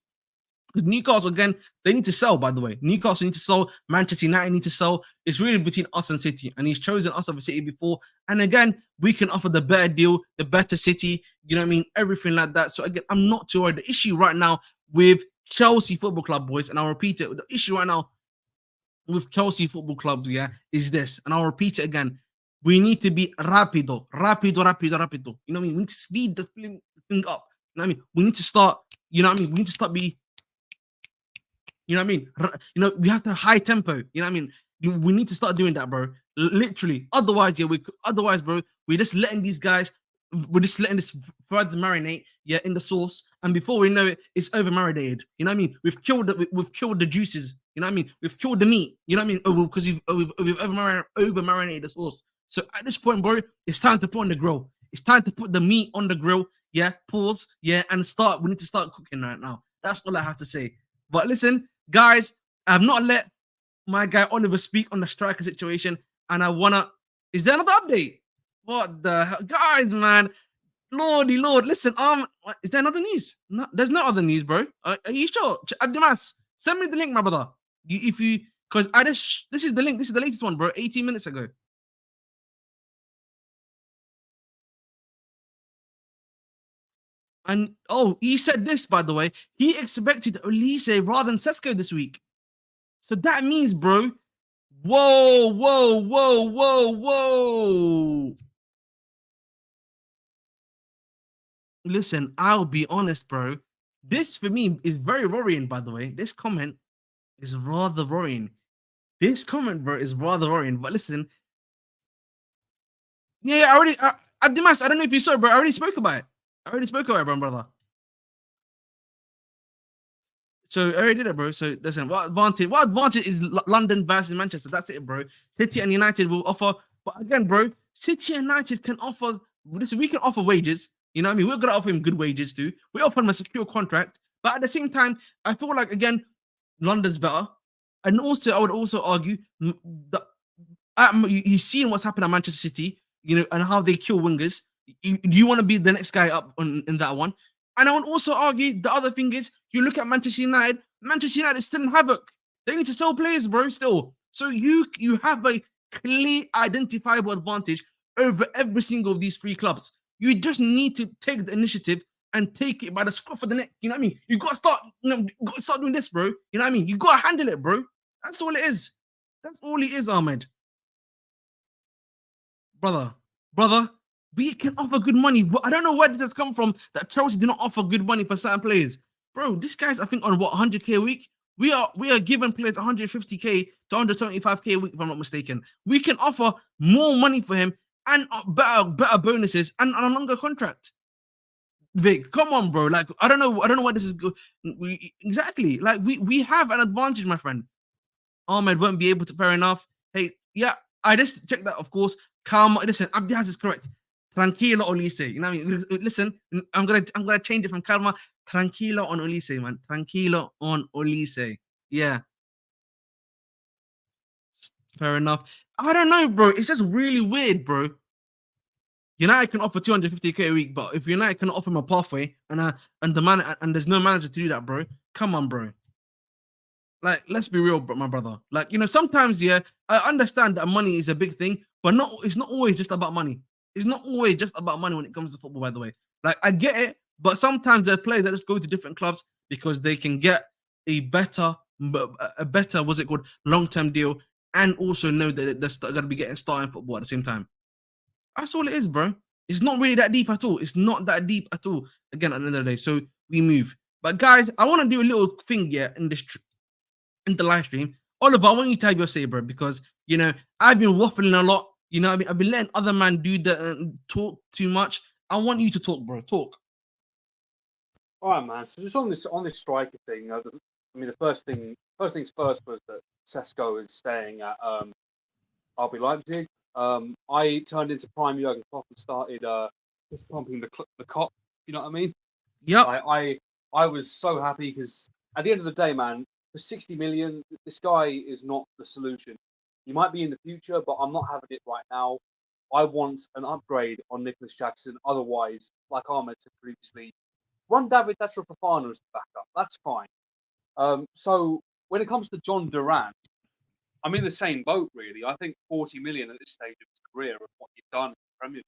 because Newcastle, again, they need to sell, by the way. Newcastle need to sell. Manchester United need to sell. It's really between us and City. And he's chosen us over City before. And again, we can offer the better deal, the better City. You know what I mean? Everything like that. So, again, I'm not too worried. The issue right now with Chelsea Football Club, boys, and I'll repeat it. The issue right now with Chelsea Football Club, is this. And I'll repeat it again. We need to be rapido. You know what I mean? We need to speed the thing up. You know what I mean? We need to start. You know what I mean? We need to start be. You know what I mean? We have to high tempo. You know what I mean? We need to start doing that, bro. Literally. Otherwise, otherwise, bro, we're just letting these guys. We're just letting this further marinate, in the sauce, and before we know it, it's over marinated. You know what I mean? We've killed the juices. You know what I mean? We've killed the meat. You know what I mean? Because we've over marinated the sauce. So at this point, bro, it's time to put on the grill. It's time to put the meat on the grill. Yeah, pause. Yeah, and start. We need to start cooking right now. That's all I have to say. But listen, guys, I've not let my guy Oliver speak on the striker situation, and I wanna. Is there another update? What the hell, guys, man? Lordy Lord, listen. Is there another news? No, there's no other news, bro. Are you sure? Abdimas, send me the link, my brother. Because this is the link. This is the latest one, bro. 18 minutes ago. And he said this, by the way. He expected Olise rather than Sesko this week. So that means, bro. Whoa, whoa, whoa, whoa, whoa. Listen, I'll be honest, bro. This for me is very worrying, by the way. This comment is rather worrying. This comment, bro, is rather worrying. But listen, yeah, I already, Abdimas, I don't know if you saw it, bro. I already spoke about it. Bro, brother. So I already did it, bro. So listen, what advantage? What advantage is London versus Manchester? That's it, bro. City and United will offer, but again, bro, City and United can offer. Listen, we can offer wages. You know what I mean? We're gonna offer him good wages too. We offer him a secure contract, but at the same time, I feel like again, London's better. And also, I would also argue that you've seen what's happened at Manchester City, and how they kill wingers. You want to be the next guy up in that one. And I would also argue the other thing is, you look at Manchester United. Manchester United is still in havoc. They need to sell players, bro. Still, so you have a clear, identifiable advantage over every single of these three clubs. You just need to take the initiative and take it by the scruff of the neck. You know what I mean? You got to start. You got to start doing this, bro. You know what I mean? You got to handle it, bro. That's all it is. That's all it is, Ahmed. Brother, we can offer good money. I don't know where this has come from that Chelsea do not offer good money for certain players. Bro, this guy's I think on what 100k a week. We are giving players 150k to 175k a week if I'm not mistaken. We can offer more money for him and better bonuses and a longer contract. Vic, come on, bro. Like I don't know why this is good. Exactly. Like we have an advantage, my friend. Ahmed won't be able to. Fair enough. Hey, yeah, I just checked that. Of course, calm. Listen, Abdi has is correct. Tranquilo Olise. You know what I mean? Listen, I'm gonna change it from calma. Tranquilo on Olise, man. Tranquilo on Olise. Yeah, fair enough. I don't know, bro. It's just really weird, bro. United can offer 250k a week, but if United can offer him a pathway and the man and there's no manager to do that, bro. Come on, bro. Like, let's be real, my brother. Like, sometimes, yeah, I understand that money is a big thing, but it's not always just about money. It's not always just about money when it comes to football, by the way. Like, I get it, but sometimes there are players that just go to different clubs because they can get a better, what's it called, long-term deal, and also know that they're going to be getting starting football at the same time. That's all it is, bro. It's not really that deep at all. It's not that deep at all. Again, at the end of the day, so we move. But guys, I want to do a little thing here in the live stream. Oliver, I want you to have your say, bro, because I've been waffling a lot. I've been letting other man do the talk too much. I want you to talk, bro. Talk. All right, man. So just on this striker thing, I mean, the first things first was that Sesko is staying at RB Leipzig. I turned into prime Jurgen Klopp and started just pumping the cop. You know what I mean? Yep. I was so happy because at the end of the day, man, for 60 million, this guy is not the solution. He might be in the future, but I'm not having it right now. I want an upgrade on Nicholas Jackson. Otherwise, like Ahmed said previously, run David Fofana as the backup. That's fine. So when it comes to Jhon Duran, I'm in the same boat, really. I think 40 million at this stage of his career of what he's done in the Premier League.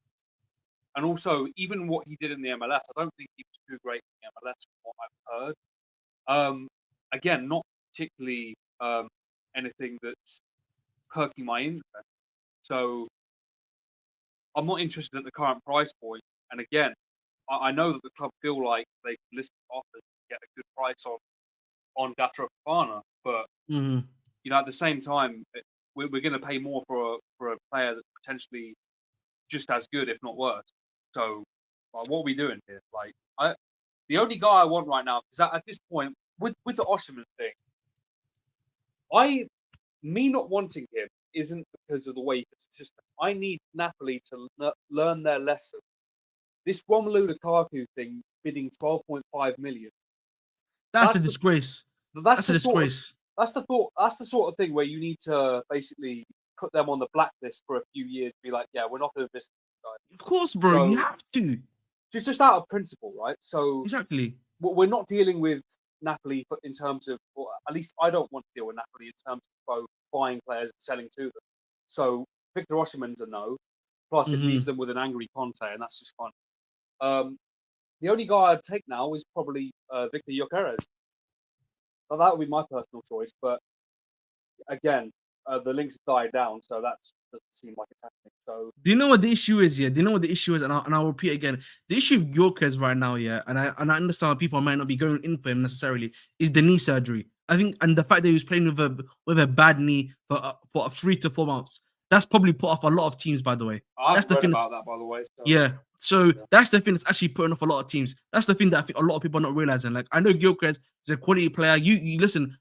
And also, even what he did in the MLS, I don't think he was too great in the MLS from what I've heard. Again, not particularly anything that's perking my interest. So I'm not interested at the current price point. And again, I know that the club feel like they can listen to offers and get a good price on Gatra Fofana, but at the same time, we're going to pay more for a player that's potentially just as good, if not worse. So, what are we doing here? The only guy I want right now, because at this point, with the Osimhen thing, me not wanting him isn't because of the way he fits the system. I need Napoli to learn their lesson. This Romelu Lukaku thing, bidding 12.5 million. That's a disgrace. That's a disgrace. That's the sort of thing where you need to basically put them on the blacklist for a few years. Be like, yeah, we're not going to visit this guy. Of course, bro, you have to. Just out of principle, right? So exactly, we're not dealing with Napoli in terms of, or at least I don't want to deal with Napoli in terms of both buying players and selling to them. So Victor Osimhen's a no. Plus, it leaves them with an angry Conte, and that's just fun. The only guy I'd take now is probably Victor Gyökeres. Well, that would be my personal choice, but again, the links have died down, so that doesn't seem like it's happening. So, do you know what the issue is? Yeah, do you know what the issue is? And I'll repeat again. The issue with Gyökeres right now, yeah, and I understand people might not be going in for him necessarily, is the knee surgery. I think, and the fact that he was playing with a bad knee for 3 to 4 months. That's probably put off a lot of teams, by the way. I've read about that, by the way. So. Yeah. So that's the thing that's actually putting off a lot of teams. That's the thing that I think a lot of people are not realizing. Like, I know Gyökeres is a quality player. You listen,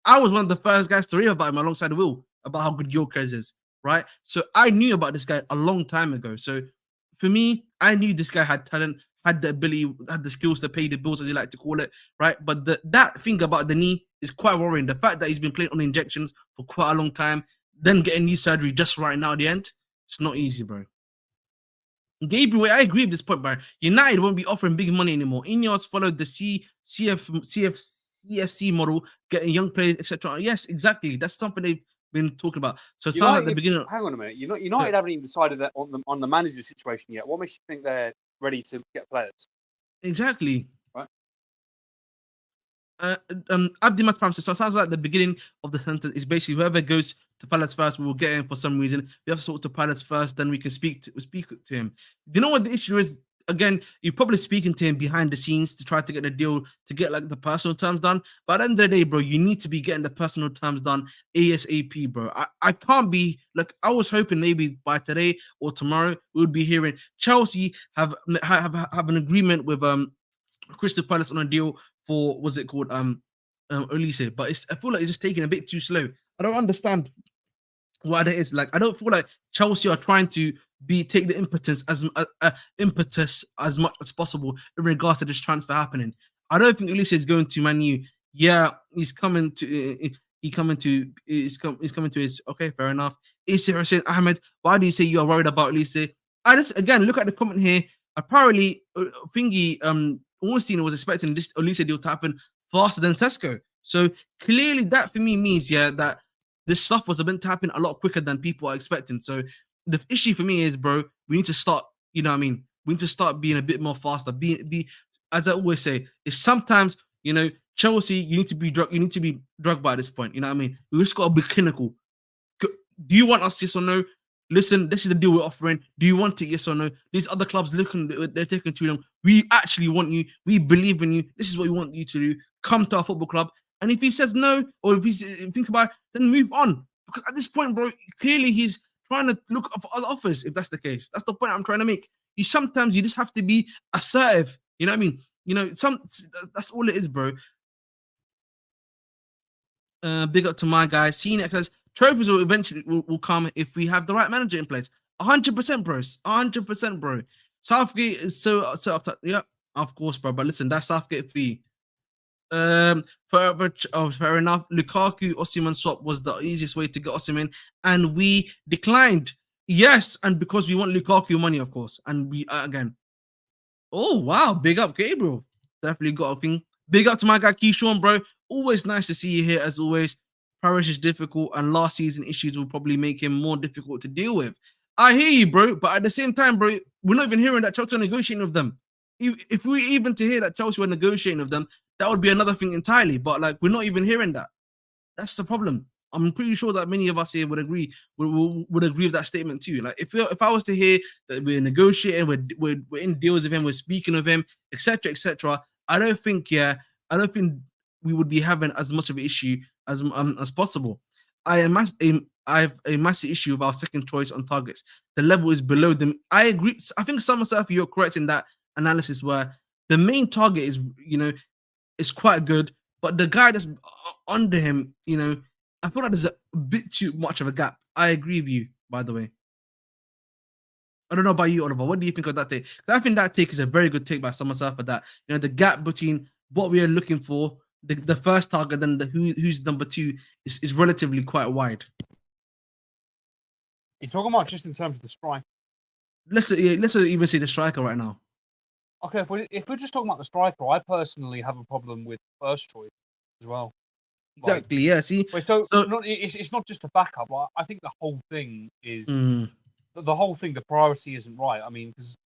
I was one of the first guys to read about him alongside Will about how good Gyökeres is, right? So I knew about this guy a long time ago. So for me, I knew this guy had talent, had the ability, had the skills to pay the bills, as you like to call it, right? But that thing about the knee is quite worrying. The fact that he's been playing on injections for quite a long time, then getting knee surgery just right now at the end, it's not easy, bro. Gabriel, I agree with this point, bro. United won't be offering big money anymore. Ineos followed the CFC model, getting young players, etc. Yes, exactly. That's something they've been talking about. So it sounds like the beginning. Hang on a minute. United haven't even decided that on the manager situation yet. What makes you think they're ready to get players? Exactly. Right. Abdi Matpam, so it sounds like the beginning of the sentence is basically whoever goes to Palace first, we will get him for some reason. We have to sort to Palace first, then we can speak to him. Do you know what the issue is? Again, you're probably speaking to him behind the scenes to try to get a deal, to get like the personal terms done. But at the end of the day, bro, you need to be getting the personal terms done ASAP, bro. I can't be like, I was hoping maybe by today or tomorrow we would be hearing Chelsea have an agreement with Crystal Palace on a deal for, what's it called, Olise. But I feel like it's just taking a bit too slow. I don't understand what it is. Like, I don't feel like Chelsea are trying to take the impetus as much as possible in regards to this transfer happening. I don't think Olise is going to Man U. Yeah, he's coming to his, okay, fair enough. Issa Hussein Ahmed, why do you say you are worried about Olise? I just, again, look at the comment here. Apparently, Ornstein was expecting this Olise deal to happen faster than Sesko. So clearly that for me means, yeah, that this stuff was meant to happen a lot quicker than people are expecting. So the issue for me is, bro, we need to start, you know what I mean? We need to start being a bit more faster. Be as I always say, is sometimes, you know, Chelsea, you need to be drugged by this point. You know what I mean? We just got to be clinical. Do you want us, yes or no? Listen, this is the deal we're offering. Do you want it, yes or no? These other clubs they're taking too long. We actually want you. We believe in you. This is what we want you to do. Come to our football club. And if he says no, or if he thinks about it, then move on. Because at this point, bro, clearly he's trying to look for other offers, if that's the case. That's the point I'm trying to make. Sometimes you just have to be assertive. You know what I mean? You know, that's all it is, bro. Big up to my guy. Seeing says trophies will eventually will come if we have the right manager in place. 100%, bros. 100%, bro. Southgate is so after, yeah, of course, bro. But listen, that's Southgate fee. Fair enough. Lukaku Osimhen swap was the easiest way to get Osimhen, and we declined. Yes, and because we want Lukaku money, of course. And we again. Oh wow, big up Gabriel. Definitely got a thing. Big up to my guy Keyshawn, bro. Always nice to see you here, as always. Parish is difficult, and last season issues will probably make him more difficult to deal with. I hear you, bro, but at the same time, bro, we're not even hearing that Chelsea are negotiating with them. If we even to hear that Chelsea were negotiating with them, that would be another thing entirely. But like, we're not even hearing that. That's the problem. I'm pretty sure that many of us here would agree would agree with that statement too. Like if I was to hear that we're negotiating, we're in deals with him, we're speaking of him, etc. I don't think we would be having as much of an issue as possible. I have a massive issue with our second choice on targets. The level is below them. I agree. I think some myself, you're correct in that analysis where the main target is quite good, but the guy that's under him, I feel like there's a bit too much of a gap. I agree with you, by the way. I don't know about you, Oliver. What do you think of that take? I think that take is a very good take by Summer Surfer. That the gap between what we are looking for, the first target, and who's number two is relatively quite wide. You're talking about just in terms of the strike. Let's even say the striker right now. Okay, if we're just talking about the striker, I personally have a problem with first choice as well. Exactly. Yeah. See. So it's not just a backup. Like, I think the whole thing is the whole thing. The priority isn't right. I mean, because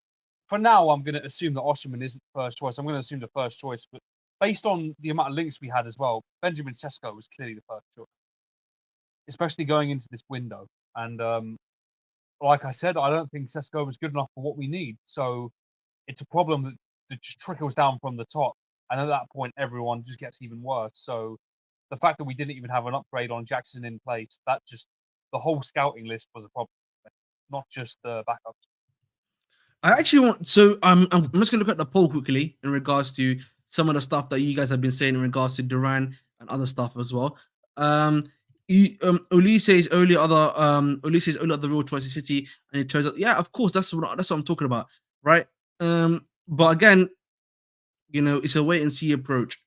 for now, I'm going to assume that Osimhen isn't the first choice. I'm going to assume the first choice, but based on the amount of links we had as well, Benjamin Sesko was clearly the first choice, especially going into this window. And like I said, I don't think Sesko was good enough for what we need. So it's a problem that just trickles down from the top, and at that point, everyone just gets even worse. So the fact that we didn't even have an upgrade on Jackson in place, that just the whole scouting list was a problem, not just the backups. I actually want. So I'm just gonna look at the poll quickly in regards to some of the stuff that you guys have been saying in regards to Duran and other stuff as well. Olise is only other real choice in City, and it turns out, yeah, of course, that's what I'm talking about, right? But again, it's a wait and see approach.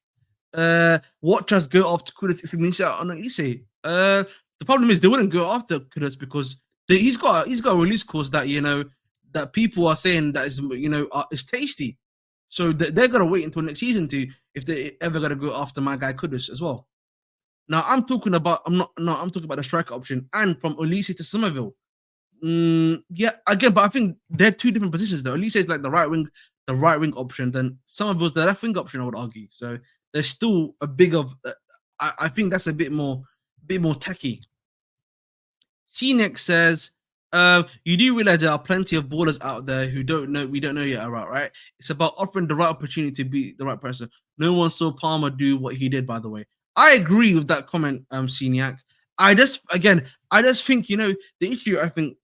Watch us go after Kudus if we miss out on Olise. The problem is they wouldn't go after Kudus because he's got a release course that that people are saying that is tasty. So they're gonna wait until next season if they ever gonna go after my guy Kudus as well. Now I'm talking about the striker option and from Olise to Somerville. Yeah, again, but I think they're two different positions though. Olise is like the right wing option, then Somerville's the left wing option, I would argue. So there's still a big of I think that's a bit more techie. CNEX says, you do realize there are plenty of ballers out there who we don't know yet about, right? It's about offering the right opportunity to be the right person. No one saw Palmer do what he did, by the way. I agree with that comment, CNEX. I just think, the issue I think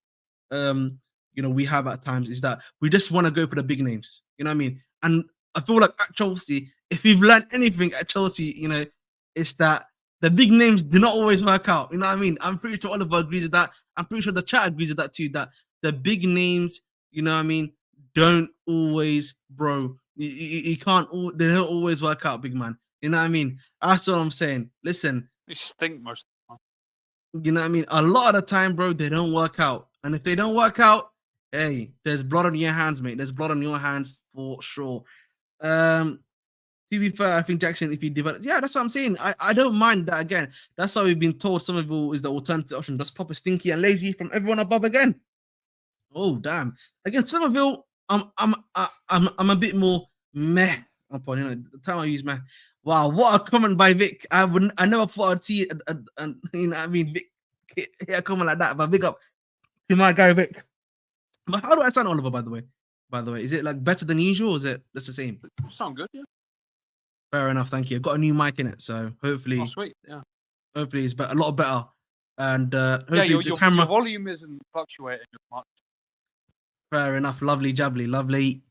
we have at times is that we just want to go for the big names. You know what I mean? And I feel like at Chelsea, if we've learned anything at Chelsea, it's that the big names do not always work out. You know what I mean? I'm pretty sure Oliver agrees with that. I'm pretty sure the chat agrees with that too, that the big names, you know what I mean, don't always, bro. You can't, they don't always work out, big man. You know what I mean? That's what I'm saying. Listen. They stink most of the time. You know what I mean? A lot of the time, bro, they don't work out. And if they don't work out, hey, there's blood on your hands, mate. There's blood on your hands for sure. To be fair, I think Jackson, if he develops, yeah, that's what I'm saying. I don't mind that again. That's how we've been told Somerville is the alternative option. That's proper stinky and lazy from everyone above again. Oh damn! Again, Somerville, I'm a bit more meh upon the time I use meh. Wow, what a comment by Vic! I never thought I'd see it. I mean, Vic hit a comment like that. But big up to my guy Vic. But how do I sound, Oliver? By the way, is it like better than usual? Or is it just the same? Sound good, yeah. Fair enough, thank you. I've got a new mic in it, so hopefully, sweet, yeah. Hopefully, it's a lot better. And hopefully, your volume isn't fluctuating as much. Fair enough. Lovely jubbly.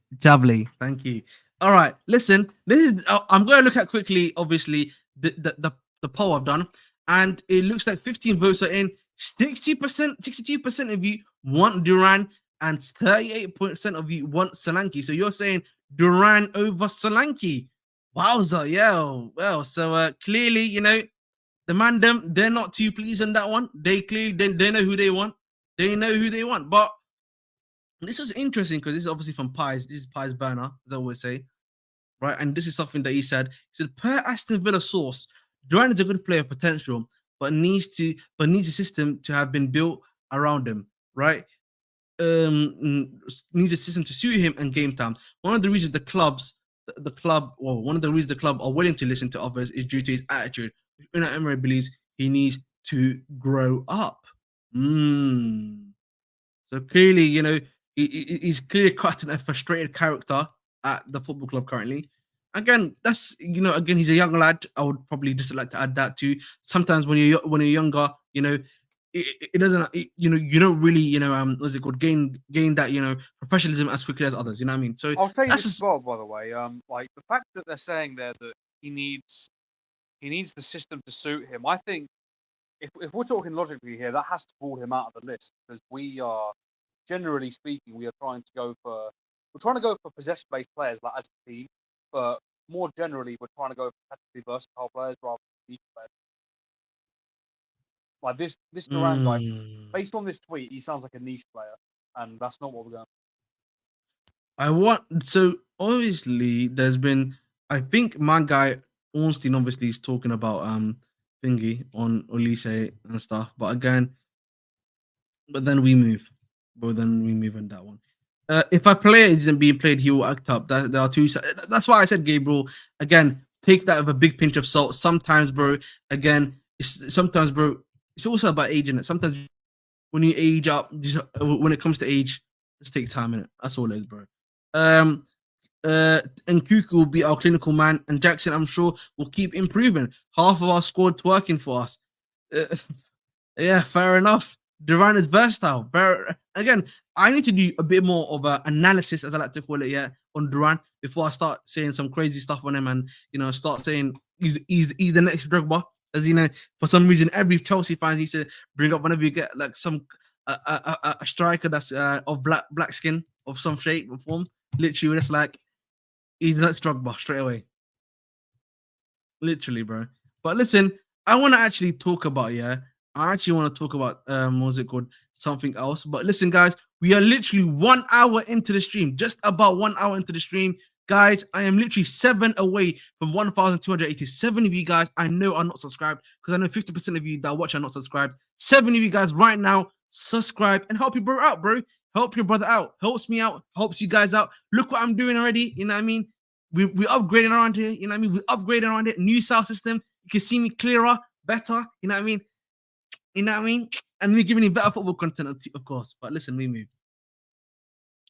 Thank you. All right, listen. This is. I'm going to look at quickly. Obviously, the poll I've done, and it looks like 15 votes are in. 60%, 62% of you want Duran, and 38% of you want Solanke. So you're saying Duran over Solanke. Wowza, yeah. Well, so clearly, the man they're not too pleased on that one. They clearly they know who they want. They know who they want. But this was interesting because this is obviously from Pies. This is Pies burner, as I always say, right? And this is something that he said. He said, per Aston Villa source, Duran is a good player of potential, but needs a system to have been built around him, right? Needs a system to suit him and game time. One of the reasons the club are willing to listen to others is due to his attitude. Unai Emery believes he needs to grow up. So clearly, he's clearly quite a frustrated character at the football club currently. Again, again, he's a young lad. I would probably just like to add that too. Sometimes when you're younger, it doesn't, you don't really, what's it called, gain that, professionalism as quickly as others. You know what I mean? So I'll tell you that's this as just, well, by the way. Like the fact that they're saying there that he needs the system to suit him. I think if we're talking logically here, that has to rule him out of the list because we are, generally speaking, we're trying to go for possession-based players like as a team, but more generally, we're trying to go for tactically versatile players rather than niche players. Like this Duran guy, based on this tweet, he sounds like a niche player, and that's not what we're going. So obviously there's been, I think my guy Ornstein obviously is talking about thingy on Olise and stuff, but then we move. On that one. If a player isn't being played, he will act up. There are two. That's why I said, Gabriel, again, take that with a big pinch of salt. Sometimes, bro, it's also about aging it. Sometimes when you age up, when it comes to age, just take time in it. That's all it is, bro. And Kuku will be our clinical man, and Jackson, I'm sure, will keep improving. Half of our squad working for us. Yeah, fair enough. Duran is versatile. Again, I need to do a bit more of an analysis, as I like to call it, on Duran before I start saying some crazy stuff on him and start saying he's the next Drogba. As for some reason, every Chelsea fan needs to bring up whenever you get like some a striker that's of black skin of some shape or form. Literally, it's like he's the next Drogba straight away. Literally, bro. But listen, I want to actually talk about I actually want to talk about what's it called? Something else. But listen, guys, we are literally 1 hour into the stream, just about 1 hour into the stream. Guys, I am literally 7 away from 1,287 of you guys I know are not subscribed, because I know 50% of you that watch are not subscribed. 7 of you guys right now, subscribe and help your brother out, bro. Help your brother out. Helps me out. Helps you guys out. Look what I'm doing already. You know what I mean? We're upgrading around here. You know what I mean? We're upgrading around it. New sound system. You can see me clearer, better. You know what I mean? And we're giving you better football content, of course. But listen, we move.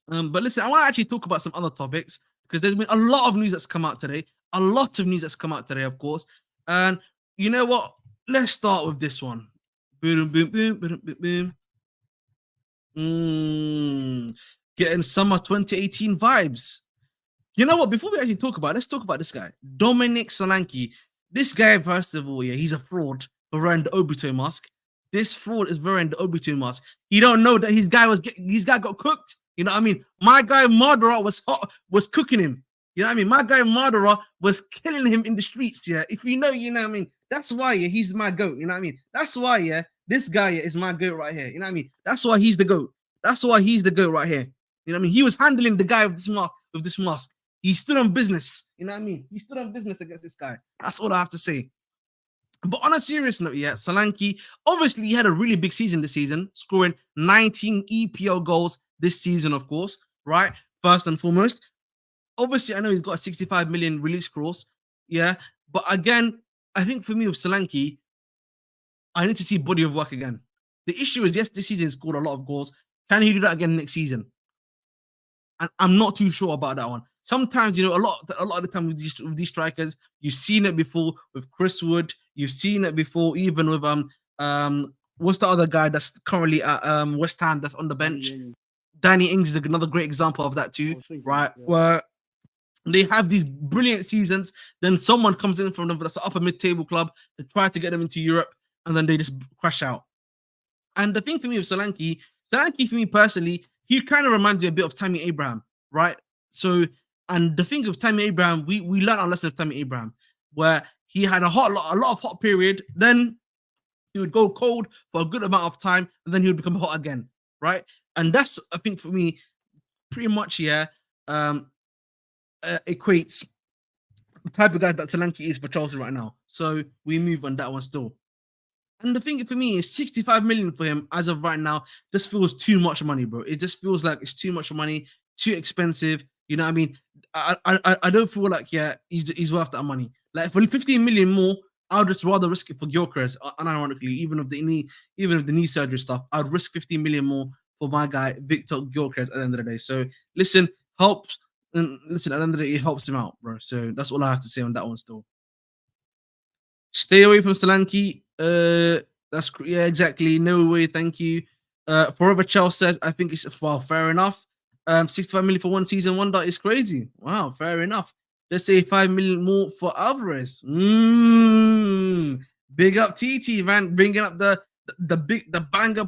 But listen, I want to actually talk about some other topics because there's been a lot of news that's come out today. Of course. And you know what? Let's start with this one. Boom, boom, boom, boom, boom, boom. Getting summer 2018 vibes. You know what? Before we actually talk about it, let's talk about this guy, Dominic Solanke. This guy, first of all, he's a fraud for wearing the Obito mask. This fraud is wearing the Obito mask. He don't know that his guy got cooked. You know what I mean? My guy Mardera was cooking him. You know what I mean? My guy Mardera was killing him in the streets. Yeah, if you know what I mean. That's why he's my goat. You know what I mean? That's why this guy is my goat right here. You know what I mean? That's why he's the goat. That's why he's the goat right here. You know what I mean? He was handling the guy with this mask. He stood on business. You know what I mean? He stood on business against this guy. That's all I have to say. But on a serious note, Solanke, obviously, he had a really big season this season, scoring 19 EPL goals this season, of course, right? First and foremost. Obviously, I know he's got a 65 million release clause, but again, I think for me with Solanke, I need to see body of work again. The issue is, yes, this season he scored a lot of goals. Can he do that again next season? And I'm not too sure about that one. Sometimes, a lot of the time with these strikers, you've seen it before with Chris Wood. You've seen it before even with what's the other guy that's currently at West Ham that's on the bench? Danny Ings is another great example of that too, right? Yeah. Where they have these brilliant seasons, then someone comes in from that's an upper mid-table club to try to get them into Europe, and then they just crash out. And the thing for me with Solanke for me personally, he kind of reminds me a bit of Tammy Abraham, right? So, and the thing of Tammy Abraham, we learned our lesson of Tammy Abraham, where he had a lot of hot period, then he would go cold for a good amount of time, and then he would become hot again, right? And that's, I think, for me, pretty much equates the type of guy that Solanke is for Chelsea right now. So we move on that one still. And the thing for me is 65 million for him as of right now just feels too much money, bro. It just feels like it's too much money, too expensive. You know what I mean? I don't feel like he's worth that money. Like for 15 million more, I'd just rather risk it for Gyökeres, unironically, even with the knee surgery stuff. I'd risk 15 million more for my guy Victor Gyökeres at the end of the day. So listen, helps. And listen, at the end of the day, it helps him out, bro. So that's all I have to say on that one. Still, stay away from Solanke. Yeah, exactly. No way, thank you. Forever Charles says, I think it's fair enough. 65 million for one season wonder is crazy. Wow, fair enough. Let's say 5 million more for Alvarez. Big up TT, man, bringing up the banger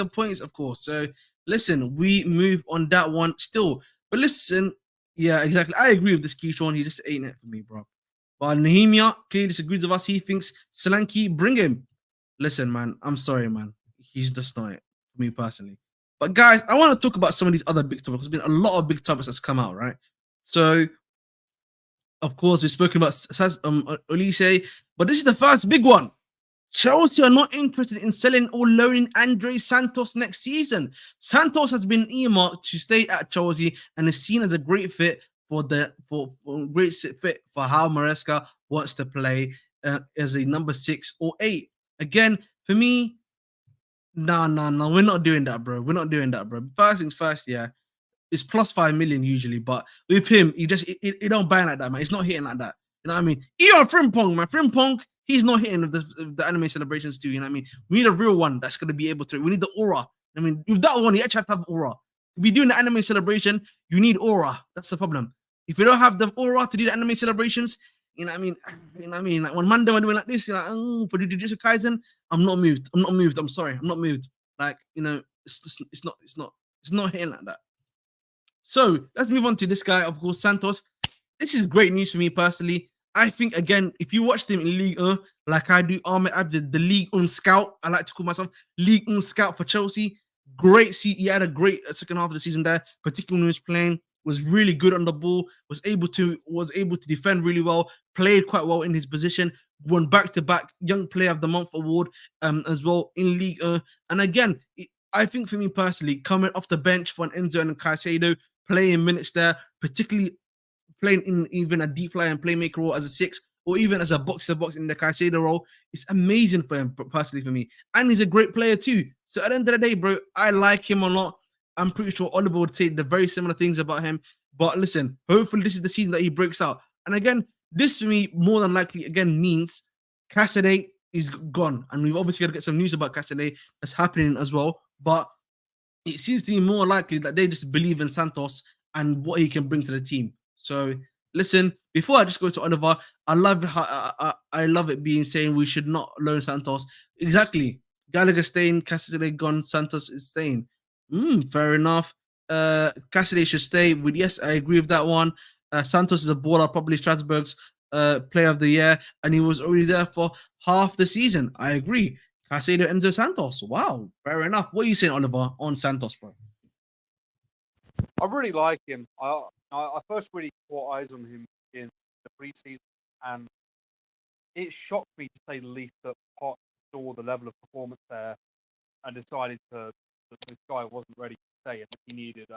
points, of course. So listen, we move on that one still. But listen, yeah, exactly. I agree with this Keyshawn. He just ain't it for me, bro. But Nehemia clearly disagrees with us. He thinks Solanke, bring him. Listen, man, I'm sorry, man. He's just not it for me personally. But guys, I want to talk about some of these other big topics. There's been a lot of big topics that's come out, right? So, of course, we've spoken about Olise, but this is the first big one. Chelsea are not interested in selling or loaning Andre Santos next season. Santos has been earmarked to stay at Chelsea and is seen as a great fit for how Maresca wants to play as a number 6 or 8. Again, for me, no, we're not doing that, bro. We're not doing that, bro. First things first, yeah. It's plus 5 million usually, but with him, he don't bang like that, man. It's not hitting like that. You know what I mean? Even Frimpong, man. Frimpong, he's not hitting the anime celebrations too. You know what I mean? We need a real one that's gonna be able to. We need the aura. I mean, with that one, you actually have to have aura. To be doing the anime celebration, you need aura. That's the problem. If you don't have the aura to do the anime celebrations, you know what I mean? You know what I mean? Like when Mando are doing like this, you're like, for the Jujutsu Kaisen, I'm not moved. I'm sorry, I'm not moved. Like, you know, it's not hitting like that. So let's move on to this guy, of course, Santos. This is great news for me personally. I think, again, if you watched him in League 1, like I do, Ahmed Abdi, the League 1 scout, I like to call myself League 1 scout for Chelsea. He had a great second half of the season there, particularly when he was playing, was really good on the ball, was able to defend really well, played quite well in his position, won back-to-back Young Player of the Month award as well in League 1. And again, I think for me personally, coming off the bench for an Enzo and Caicedo, playing minutes there, particularly playing in even a deep line and playmaker role as a 6, or even as a box-to-box in the Caicedo role, it's amazing for him, personally for me. And he's a great player too. So at the end of the day, bro, I like him a lot. I'm pretty sure Oliver would say the very similar things about him. But listen, hopefully this is the season that he breaks out. And again, this for me, more than likely, again, means Cassidy is gone. And we've obviously got to get some news about Cassidy that's happening as well. But it seems to be more likely that they just believe in Santos and what he can bring to the team. So listen, before I just go to Oliver, I love it being saying we should not loan Santos. Exactly. Gallagher staying, Cassidy gone, Santos is staying. Fair enough. Cassidy should stay. Yes, I agree with that one. Santos is a baller, probably Strasbourg's player of the year, and he was already there for half the season. I agree. Caicedo, Enzo, Santos. Wow, fair enough. What are you saying, Oliver, on Santos, bro? I really like him. I first really caught eyes on him in the preseason, and it shocked me to say the least that Pot saw the level of performance there and decided that this guy wasn't ready to stay and that he needed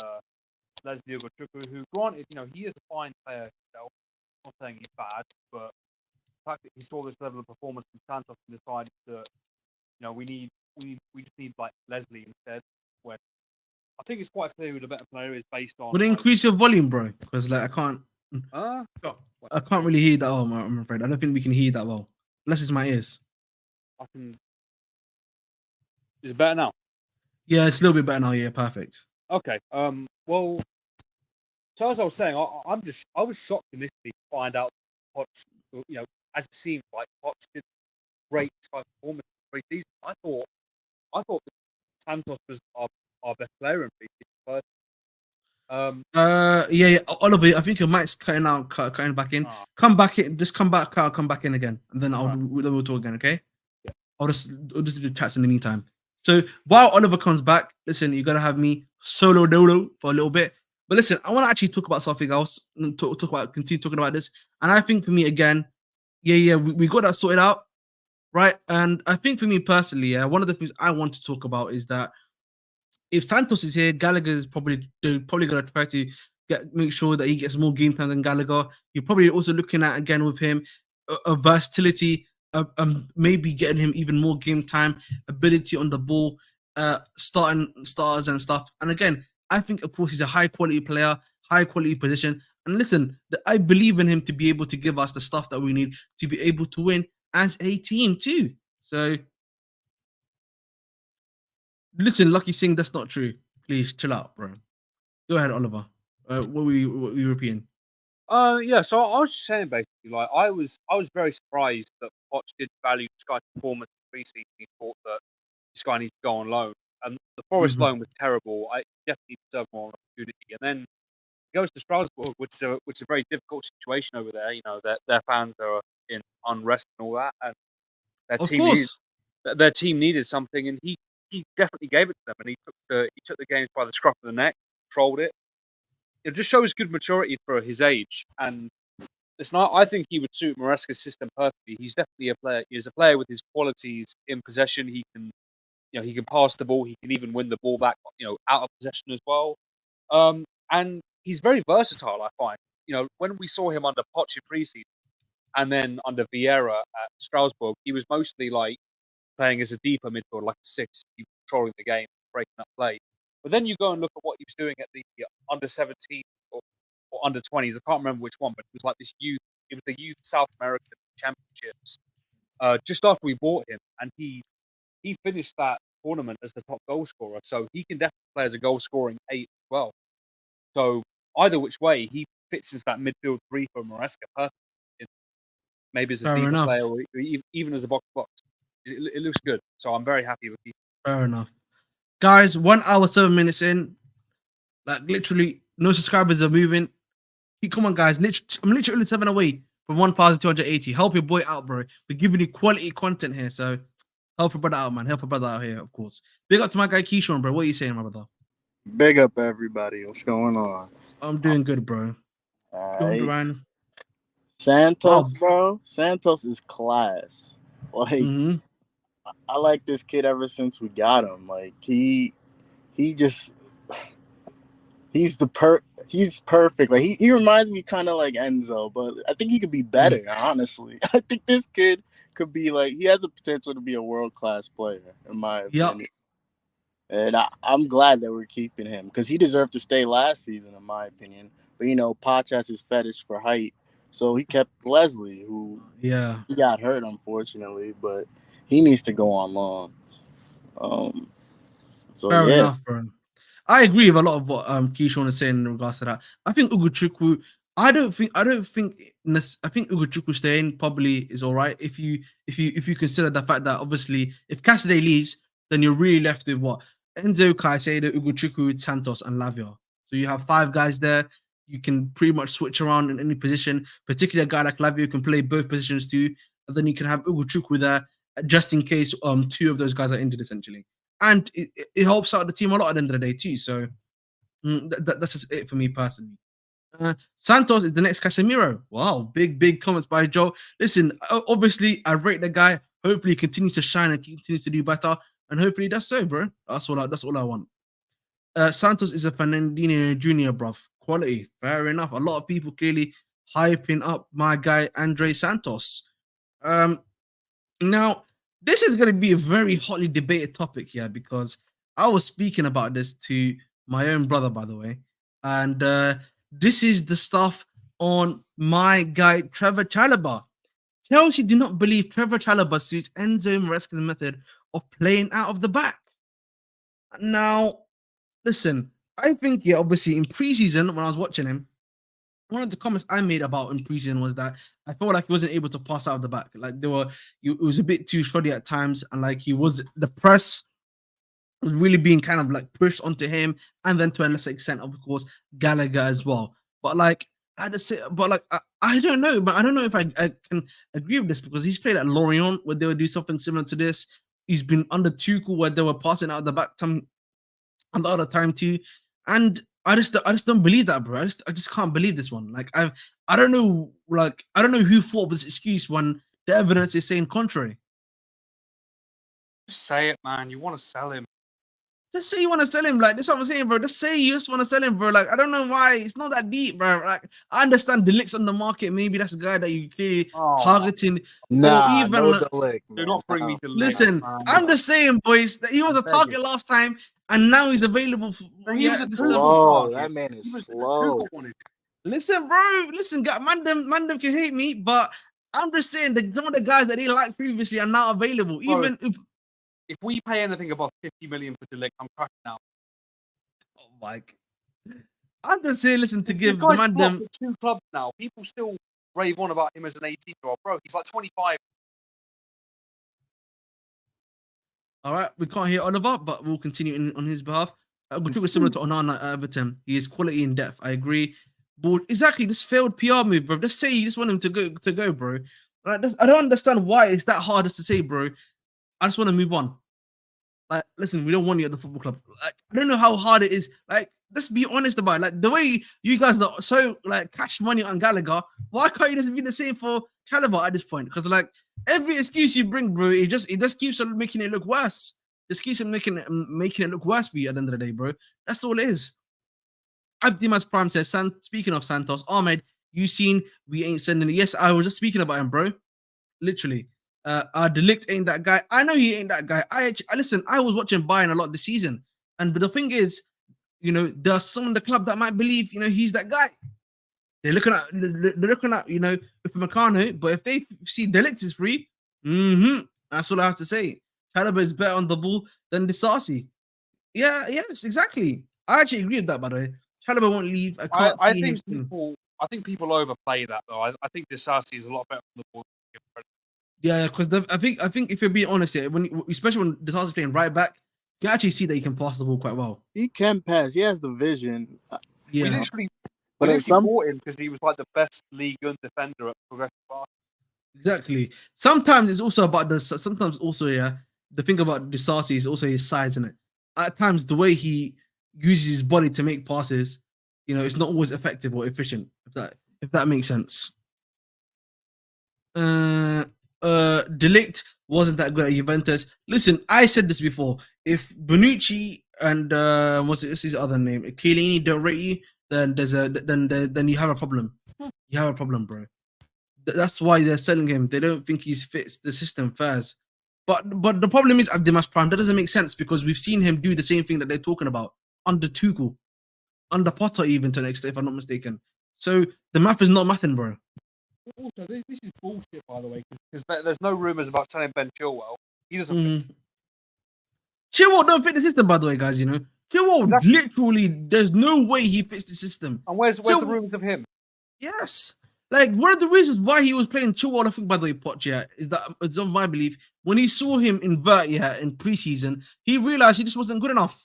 Leslie Ugochukwu, who, granted, he is a fine player himself. I'm not saying he's bad, but the fact that he saw this level of performance from Santos and decided that we just need like Leslie instead. When I think it's quite clear who the better player is based on. Would it increase your volume, bro? Because like I can't really hear that well. I'm afraid I don't think we can hear that well, unless it's my ears. I can. Is it better now? Yeah, it's a little bit better now. Yeah, perfect. Okay. Well, so as I was saying, I was shocked initially to find out Potts, as it seemed like Potts did great performance in pre-season. I thought Santos was our best player in pre-season. Yeah, Oliver, I think your mic's cutting back in. Come back in, just come back out, come back in again, and then we'll talk again, okay? Yeah. I'll just do the chats in the meantime. So while Oliver comes back, listen, you gotta have me solo dolo for a little bit. But listen, I want to actually talk about something else, and continue talking about this. And I think for me again, we got that sorted out, right? And I think for me personally, one of the things I want to talk about is that if Santos is here, Gallagher is probably going to try to make sure that he gets more game time than Gallagher. You're probably also looking at, again, with him, a versatility maybe getting him even more game time, ability on the ball, starting stars and stuff. And again, I think of course he's a high quality player, high quality position. And listen, I believe in him to be able to give us the stuff that we need to be able to win as a team too. So listen, Lucky Singh, that's not true. Please chill out, bro. Go ahead, Oliver. What were you repeating? Yeah. So I was just saying basically, like I was very surprised that Poch did value this guy's performance in preseason. He thought that this guy needs to go on loan, and the Forest Mm-hmm. loan was terrible. I definitely deserve more opportunity. And then he goes to Strasbourg, which is a very difficult situation over there. You know, their fans are in unrest and all that, and their Of team needed course. their team needed something, and he definitely gave it to them, and he took the games by the scruff of the neck, controlled it. It just shows good maturity for his age, and it's not. I think he would suit Maresca's system perfectly. He's definitely a player. He's a player with his qualities in possession. He can pass the ball. He can even win the ball back, out of possession as well. And he's very versatile. I find. When we saw him under Poch in preseason, and then under Vieira at Strasbourg, he was mostly like playing as a deeper midfielder, like a six, he was controlling the game, breaking up play. But then you go and look at what he was doing at the under 17 or under 20s. I can't remember which one, but it was like this youth. It was the youth South American Championships. Just after we bought him, and he finished that tournament as the top goal scorer. So he can definitely play as a goal scoring eight as well. So either which way, he fits into that midfield three for Maresca perfectly. Maybe as a Fair deeper player enough. or even as a box box. It looks good. So I'm very happy with him. Fair enough. Guys, 1 hour, 7 minutes in. Like literally, no subscribers are moving. Come on, guys. I'm literally only 7 away from 1,280. Help your boy out, bro. We're giving you quality content here. So help a brother out, man. Help a brother out here, of course. Big up to my guy Keyshawn, bro. What are you saying, my brother? Big up everybody. What's going on? I'm doing good, bro. Go on, Alright. Duran. Santos, Wow. bro. Santos is class. Like, Mm-hmm. I like this kid ever since we got him. Like he just he's perfect. Like he reminds me kind of like Enzo, but I think he could be better, honestly. I think this kid could be like he has the potential to be a world-class player, in my Yep. opinion. And I'm glad that we're keeping him because he deserved to stay last season, in my opinion. But Poch has his fetish for height, so he kept Leslie, who Yeah. he got hurt unfortunately, but he needs to go on loan. Um, so Fair yeah, enough, bro. I agree with a lot of what Keyshawn is saying in regards to that. I think Ugochukwu. I think Ugochukwu staying probably is all right if you consider the fact that obviously if Cassidy leaves, then you're really left with what Enzo, Caicedo, Ugochukwu, Santos, and Lavia. So you have five guys there. You can pretty much switch around in any position, particularly a guy like Lavia who can play both positions too. And then you can have Ugochukwu there just in case two of those guys are injured essentially, and it helps out the team a lot at the end of the day too. So that's just it for me personally. Santos is the next Casemiro. Wow, big comments by Joe. Listen, obviously I rate the guy. Hopefully he continues to shine and continues to do better, and hopefully that's so, bro. That's all I want. Santos is a Fernandinho Junior, bruv. Quality, fair enough. A lot of people clearly hyping up my guy Andre Santos. Um, Now, this is going to be a very hotly debated topic here because I was speaking about this to my own brother, by the way. And this is the stuff on my guy, Trevor Chalobah. Chelsea do not believe Trevor Chalobah suits Enzo Maresca's method of playing out of the back. Now, listen, I think, yeah, obviously in preseason, when I was watching him, one of the comments I made about in preseason was that I felt like he wasn't able to pass out of the back. Like it was a bit too shoddy at times, and like the press was really being kind of like pushed onto him, and then to a lesser extent, of course, Gallagher as well. But like I had to say, but like I don't know, but I don't know if I can agree with this because he's played at Lorient where they would do something similar to this. He's been under Tuchel where they were passing out the back a lot of time too. And I just don't believe that, bro. I just can't believe this one. Like I don't know, like I don't know who thought of this excuse when the evidence is saying contrary. Just say it, man. You want to sell him. Let's say you want to sell him. Like, that's what I'm saying, bro. Let's say you just want to sell him, bro. Like, I don't know why. It's not that deep, bro. Like, I understand the licks on the market. Maybe that's the guy that you clearly targeting. Or Nah, even no Delic, Do man. not bring me to listen, I'm just saying, boys, that he was a target last time, and now he's available for he was a this slow. That man is slow. Listen, bro. Listen, man, them can hate me, but I'm just saying that some of the guys that they liked previously are now available. Bro, Even if we pay anything above 50 million for Delic, I'm cracking out. Oh my! I'm just saying, listen, to This give the guy's man flopped them. at 2 clubs now. People still rave on about him as an 18-year-old. Bro, he's like 25. All right, we can't hear Oliver, but we'll continue on his behalf. Gutuka is similar to Onana at Everton. He is quality in depth. I agree. But exactly, this failed PR move, bro. Just say you just want him to go, bro. Like, I don't understand why it's that hard just to say, bro. I just want to move on. Like, listen, we don't want you at the football club. Like, I don't know how hard it is. Like, let's be honest about it. Like, the way you guys are so like cash money on Gallagher, why can't you just be the same for Chalobah at this point? Because like every excuse you bring, bro, it just keeps on making it look worse. Just keeps on making it look worse for you at the end of the day, bro. That's all it is. Abdimas Prime says, speaking of Santos, Ahmed, you seen we ain't sending it. Yes, I was just speaking about him, bro. Literally. Delict ain't that guy. I know he ain't that guy. Listen, I was watching Bayern a lot this season. And but the thing is, you know, there's some in the club that might believe, you know, he's that guy. They're looking at, you know, Upamecano, but if they see Delict is free, that's all I have to say. Chalobah is better on the ball than Disasi. Yeah, yes, exactly. I actually agree with that, by the way. Chalobah won't leave. I think people overplay that though. I think Disasi is a lot better on the ball. Yeah, because I think if you're being honest here, especially when Disasi is playing right back, you can actually see that he can pass the ball quite well. He can pass. He has the vision. Yeah. We literally bought him because he was like the best league defender at progressive pass. Exactly. Sometimes it's also about the thing about Disasi is also his size, isn't it? At times the way he uses his body to make passes, you know, it's not always effective or efficient, if that makes sense. Delict wasn't that good at Juventus. Listen, I said this before. If Bonucci and what's his other name, Chiellini don't rate you, then then you have a problem. You have a problem, bro. That's why they're selling him. They don't think he fits the system first. But the problem is Abdimas Prime. That doesn't make sense because we've seen him do the same thing that they're talking about under Tuchel, under Potter, even to an extent, if I'm not mistaken. So the math is not mathing, bro. Also, this is bullshit, by the way, because there's no rumors about selling Ben Chilwell. He doesn't. Chilwell don't fit the system, by the way, guys. You know, Chilwell literally, there's no way he fits the system. And where's the rumors of him? Yes, like one of the reasons why he was playing Chilwell, I think, by the way, Poch, is that it's on my belief. When he saw him invert, in preseason, he realized he just wasn't good enough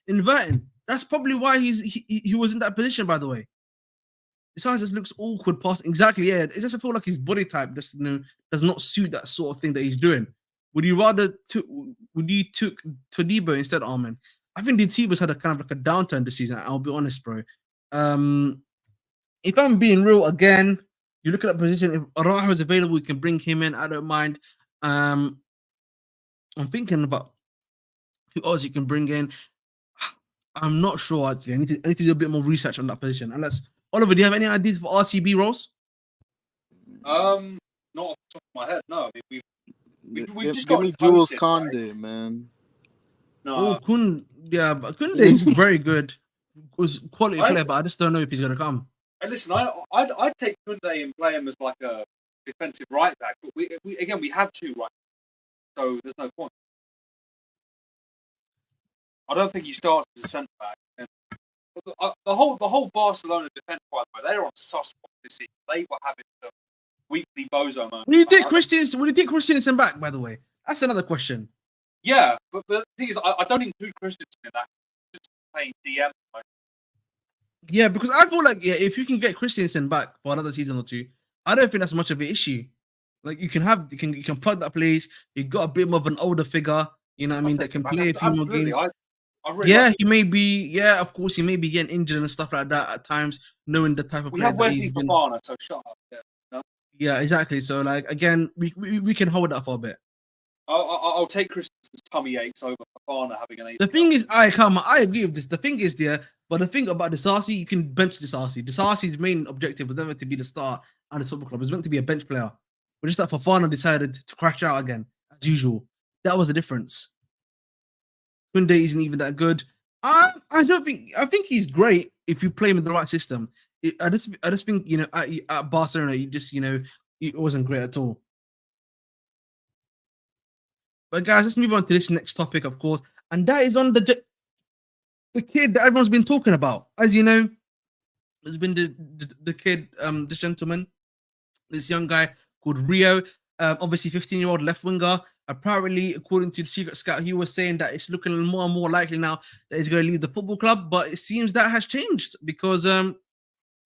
inverting. That's probably why he was in that position, by the way. Besides, just looks awkward passing. Exactly, yeah. It just feel like his body type just does not suit that sort of thing that he's doing. Would you took Todibo instead, Armin? I think the Tibas had a kind of like a downturn this season. I'll be honest, bro. If I'm being real again, you look at that position. If Araujo is available, you can bring him in. I don't mind. I'm thinking about who else you can bring in. I'm not sure. Actually, I need to do a bit more research on that position. Unless Oliver, do you have any ideas for RCB roles? Not off the top of my head. No, I mean, we've just give got me Jules Koundé, right? Man. No. But Koundé is very good. Was quality player, but I just don't know if he's gonna come. And listen, I'd take Koundé and play him as like a defensive right back, but we have two right, so there's no point. I don't think he starts as a centre back. And the whole Barcelona defence, by the way, they're on suspect this season. They were having the weekly bozo moment. Will you take Christensen back? By the way, that's another question. Yeah, but the thing is, I don't include Christensen in that. Just playing DM. Yeah, because I feel like if you can get Christensen back for another season or two, I don't think that's much of an issue. Like you can plug that place. You got a bit more of an older figure, you know what I mean, that can play a few more games. He may be, of course, he may be getting injured and stuff like that at times, knowing the type of player that he's been. So shut up. Yeah, exactly. So like again, we can hold that for a bit. I I'll take Christensen's tummy aches over Fofana having an. The thing is, I agree with this. The thing is, but the thing about Disasi, you can bench Disasi. Disasi's main objective was never to be the star at the football club. It was meant to be a bench player. But just that Fofana decided to crash out again, as usual. That was the difference. Kunde isn't even that good. I think he's great if you play him in the right system. I just think, at Barcelona, it wasn't great at all. But guys, let's move on to this next topic, of course, and that is on the kid that everyone's been talking about. As you know, there's been the kid, this gentleman, this young guy called Rio, obviously 15-year-old left winger. Apparently, according to the secret scout, he was saying that it's looking more and more likely now that he's going to leave the football club. But it seems that has changed because it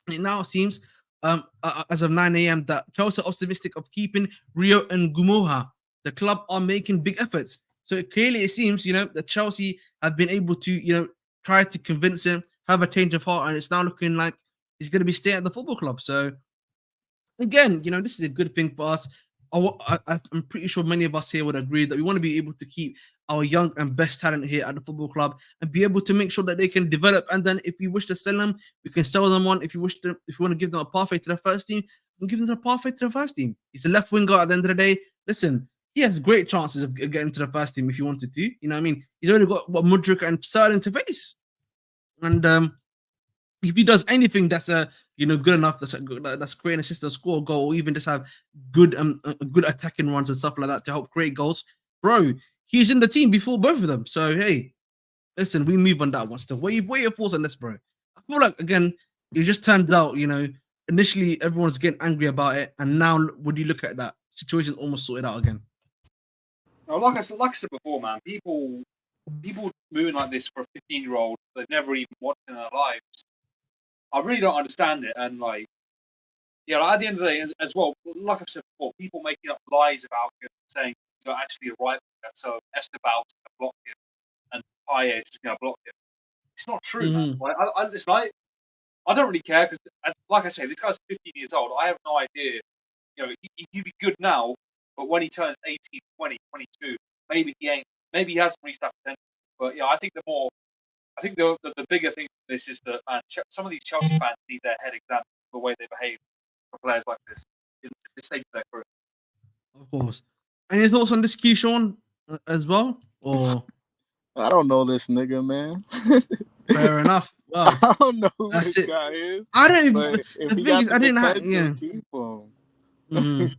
now seems, as of 9 a.m., that Chelsea are optimistic of keeping Rio and Gumoha. The club are making big efforts. So it seems, that Chelsea have been able to, try to convince him, have a change of heart, and it's now looking like he's going to be staying at the football club. So again, this is a good thing for us. I'm pretty sure many of us here would agree that we want to be able to keep our young and best talent here at the football club and be able to make sure that they can develop. And then if we wish to sell them, we can sell them on. If we want to give them a pathway to the first team, we can give them a pathway to the first team. He's a left winger at the end of the day. Listen, he has great chances of getting to the first team if he wanted to. You know what I mean? He's already got Mudryk and Sterling to face. And if he does anything that's good enough, that's creating assist to score a goal, or even just have good attacking runs and stuff like that to help create goals, bro, he's in the team before both of them. So hey, listen, we move on that one still. What are your thoughts on this, bro? I feel like again, it just turns out, initially everyone's getting angry about it, and now when you look at that, situation's almost sorted out again. No, like I said before, man, people moving like this for a 15-year-old they've never even watched in their lives. I really don't understand it, and at the end of the day, as well, like I've said before, people making up lies about him, saying he's not actually a right winger, so Estebal's going to block him, and Payet is going to block him. It's not true, man. Like, I don't really care because, like I say, this guy's 15 years old. I have no idea. He could be good now, but when he turns 18, 20, 22, maybe he ain't. Maybe he hasn't reached that potential. But I think the bigger thing for this is that some of these Chelsea fans need their head examined for the way they behave for players like this in this stage of their career. Of course. Any thoughts on this, Jhon, as well? Or I don't know this nigga, man. Fair enough. Well, I don't know who this guy is. I don't even. The thing is, I didn't have. keep him.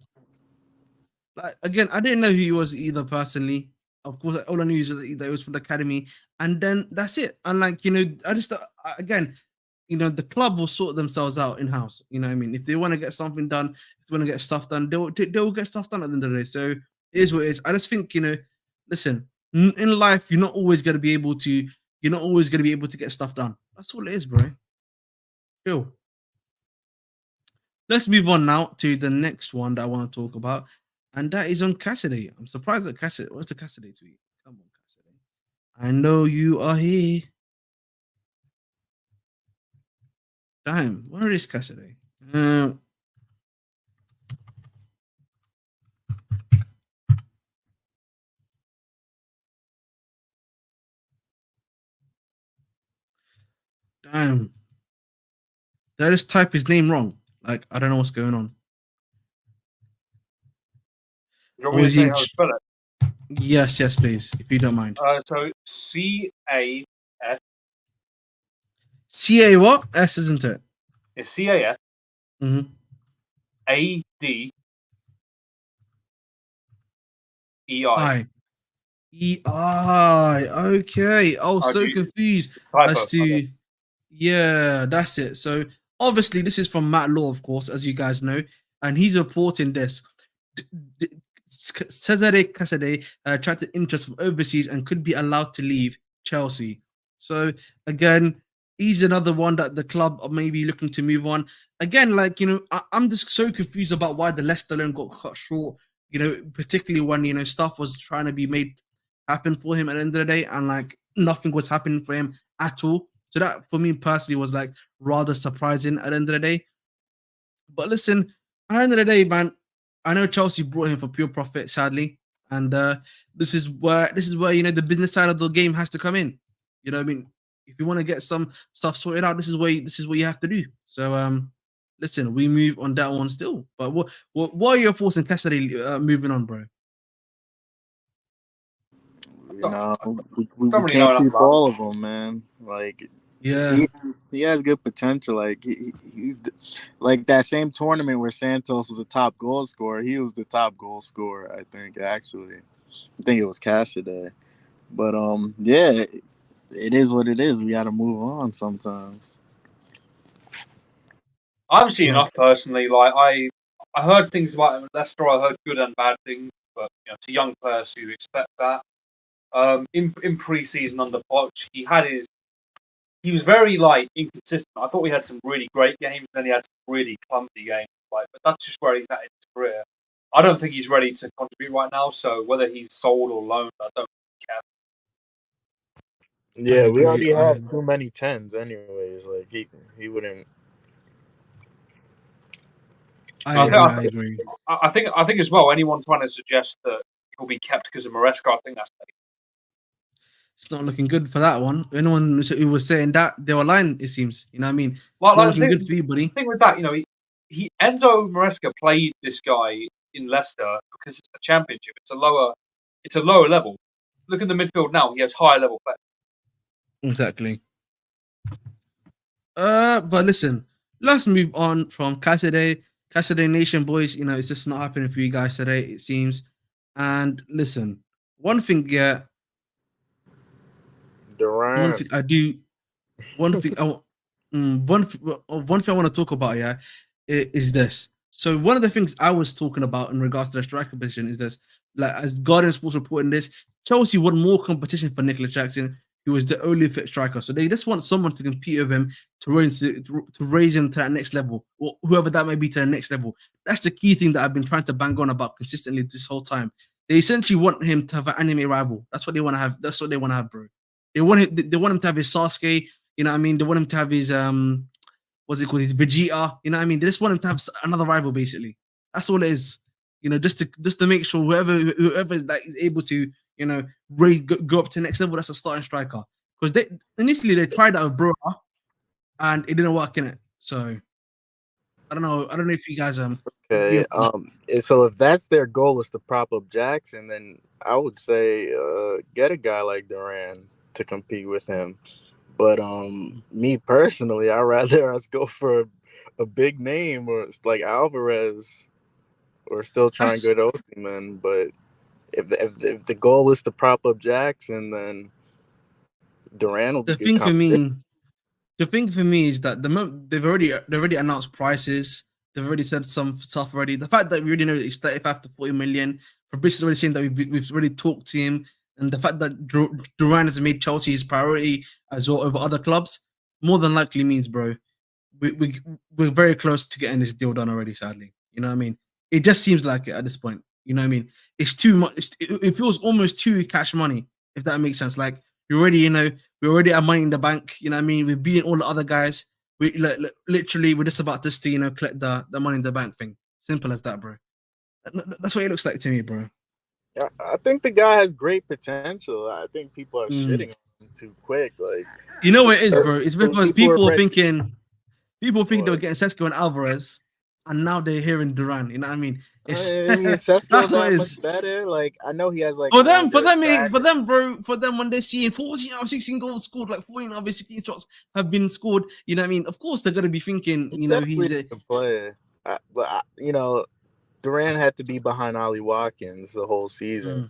Like, again, I didn't know who he was either personally. Of course, all I knew is that he was from the academy, and then that's it. And I just again, the club will sort themselves out in house. You know what I mean? If they want to get something done, if they want to get stuff done, they'll get stuff done at the end of the day. So it is what it is. I just think listen, in life, you're not always going to be able to get stuff done. That's all it is, bro. Chill. Let's move on now to the next one that I want to talk about. And that is on Cassidy. I'm surprised that Cassidy. What's the Cassidy tweet? Come on, Cassidy. I know you are here. Damn, where is Cassidy? Damn. Did I just type his name wrong? I don't know what's going on. Do you want me to say how to spell it? Yes, please, if you don't mind. So C-A-F. C-A what? S, isn't it? It's C-A-F. Mm-hmm. A-D-E-I. E-I. Okay. I was so confused as to... Yeah, that's it. So, obviously, this is from Matt Law, of course, as you guys know, and he's reporting this. Cesare Cassidy attracted interest from overseas and could be allowed to leave Chelsea. So again, he's another one that the club are maybe looking to move on. Again, I'm just so confused about why the Leicester loan got cut short. Particularly when stuff was trying to be made happen for him at the end of the day, and nothing was happening for him at all. So that for me personally was rather surprising at the end of the day. But listen, at the end of the day, man, I know Chelsea brought him for pure profit, sadly. And this is where the business side of the game has to come in. You know what I mean? If you want to get some stuff sorted out, this is what you have to do. So listen, we move on that one still. But what are your thoughts on Cassidy moving on, bro? You know, I we don't really know can't enough keep about him. all of them, man. Like Yeah. he has good potential. Like he's like that same tournament where Santos was a top goal scorer. He was the top goal scorer, I think. Actually, I think it was Cassidy. But yeah, it is what it is. We got to move on sometimes. I haven't seen Well, enough personally. Like I heard things about him at Leicester. I heard good and bad things, but to young players who expect that. In pre-season under Poch, he was very inconsistent. I thought he had some really great games, then he had some really clumsy games. But that's just where he's at in his career. I don't think he's ready to contribute right now. So whether he's sold or loaned, I don't care. I Yeah, we agree. already have too many tens, anyways. Like he wouldn't. I He agree. wouldn't. I agree. I think as well. Anyone trying to suggest that he'll be kept because of Maresca, I think that's It's not looking good for that one. Anyone who was saying that, they were lying, it seems. You know what I mean? It's not like looking good for you, buddy. the thing with that. He Enzo Maresca played this guy in Leicester because it's a championship. It's a lower level. Look at the midfield now. He has higher level players. Exactly. But listen, let's move on from Cassidy. Cassidy Nation, boys. It's just not happening for you guys today, it seems. And listen, one thing, yeah, one Duran. thing I do, one thing I want, one thing I want to talk about, yeah, is this. So one of the things I was talking about in regards to the striker position is this, like as Guardian Sports reporting this, Chelsea want more competition for Nicolas Jackson, who is the only fit striker. So they just want someone to compete with him to raise him to that next level, or whoever that may be to the next level. That's the key thing that I've been trying to bang on about consistently this whole time. They essentially want him to have an anime rival. That's what they want to have. That's what they want to have, bro. They want him to have his Sasuke. You know what I mean? They want him to have his what's it called? His Vegeta. You know what I mean? They just want him to have another rival, basically. That's all it is. Just to make sure whoever like is able to go up to the next level, that's a starting striker. Because they initially they tried that with Bro, and it didn't work in it. So I don't know. I don't know if you guys agree Okay. on that. So if that's their goal is to prop up Jackson, then I would say get a guy like Duran to compete with him. But me personally, I'd rather us go for a big name or like Alvarez, or still try and That's get Osimhen. But if the goal is to prop up Jackson, then Duran will be the good thing for competition. me. The thing for me is that they've already announced prices. They've already said some stuff already. The fact that we already know it's 35 to 40 million. Fabrice is already saying that we've already talked to him, and the fact that Duran has made Chelsea his priority as well over other clubs, more than likely means, bro, we, we we're very close to getting this deal done already. Sadly, you know what I mean. It just seems like it at this point. You know what I mean. It's too much. It feels almost too cash money, if that makes sense. Like we already have money in the bank. You know what I mean. We've beaten all the other guys. Literally we're just about just to collect the money in the bank thing. Simple as that, bro. That's what it looks like to me, bro. I think the guy has great potential. I think people are Mm. shitting on him too quick. Like You know what it is, bro? It's some because people are ready. people think they were What? getting Sesko and Alvarez, and now they're hearing Duran. You know what I mean? It's I mean, Sesko that's what it that much is. better. Like I know he has like For one of them, for the them, track. for them, bro, for them when they're seeing 14 out of 16 goals scored, like 14 out of 16 shots have been scored, you know what I mean? Of course they're gonna be thinking, He's definitely he's a a good player. Duran had to be behind Ollie Watkins the whole season, mm,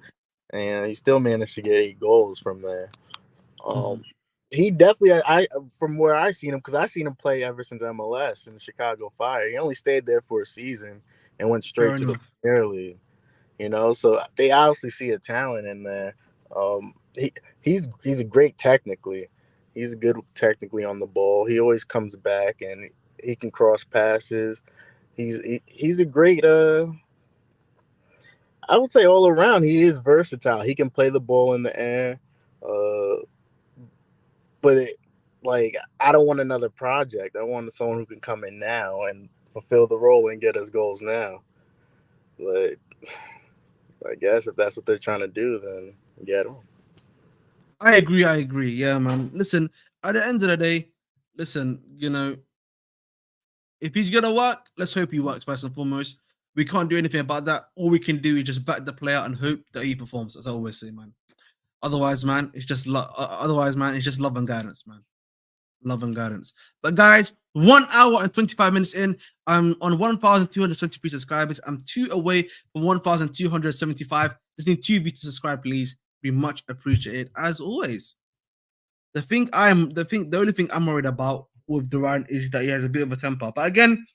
and he still managed to get 8 goals from there. mhm. He definitely, I from where I seen him, because I seen him play ever since MLS in the Chicago Fire. He only stayed there for a season and went Fair straight to the enough. Premier League. So they obviously see a talent in there. He's a great technically. He's good technically on the ball. He always comes back and he can cross passes. He's a great. I would say all around he is versatile. He can play the ball in the air. Uh, but like I don't want another project. I want someone who can come in now and fulfill the role and get us goals now. But I guess if that's what they're trying to do, then get him. I agree. Yeah, man. Listen, at the end of the day, listen, if he's gonna work, let's hope he works first and foremost. We can't do anything about that. All we can do is just back the player and hope that he performs, as I always say, man. Otherwise, man, it's just love and guidance, man. Love and guidance. But guys, 1 hour and 25 minutes in. I'm on 1,273 subscribers. I'm 2 away from 1,275. Just need 2 of you to subscribe, please. Be much appreciated as always. The only thing I'm worried about with Duran is that he has a bit of a temper. But again,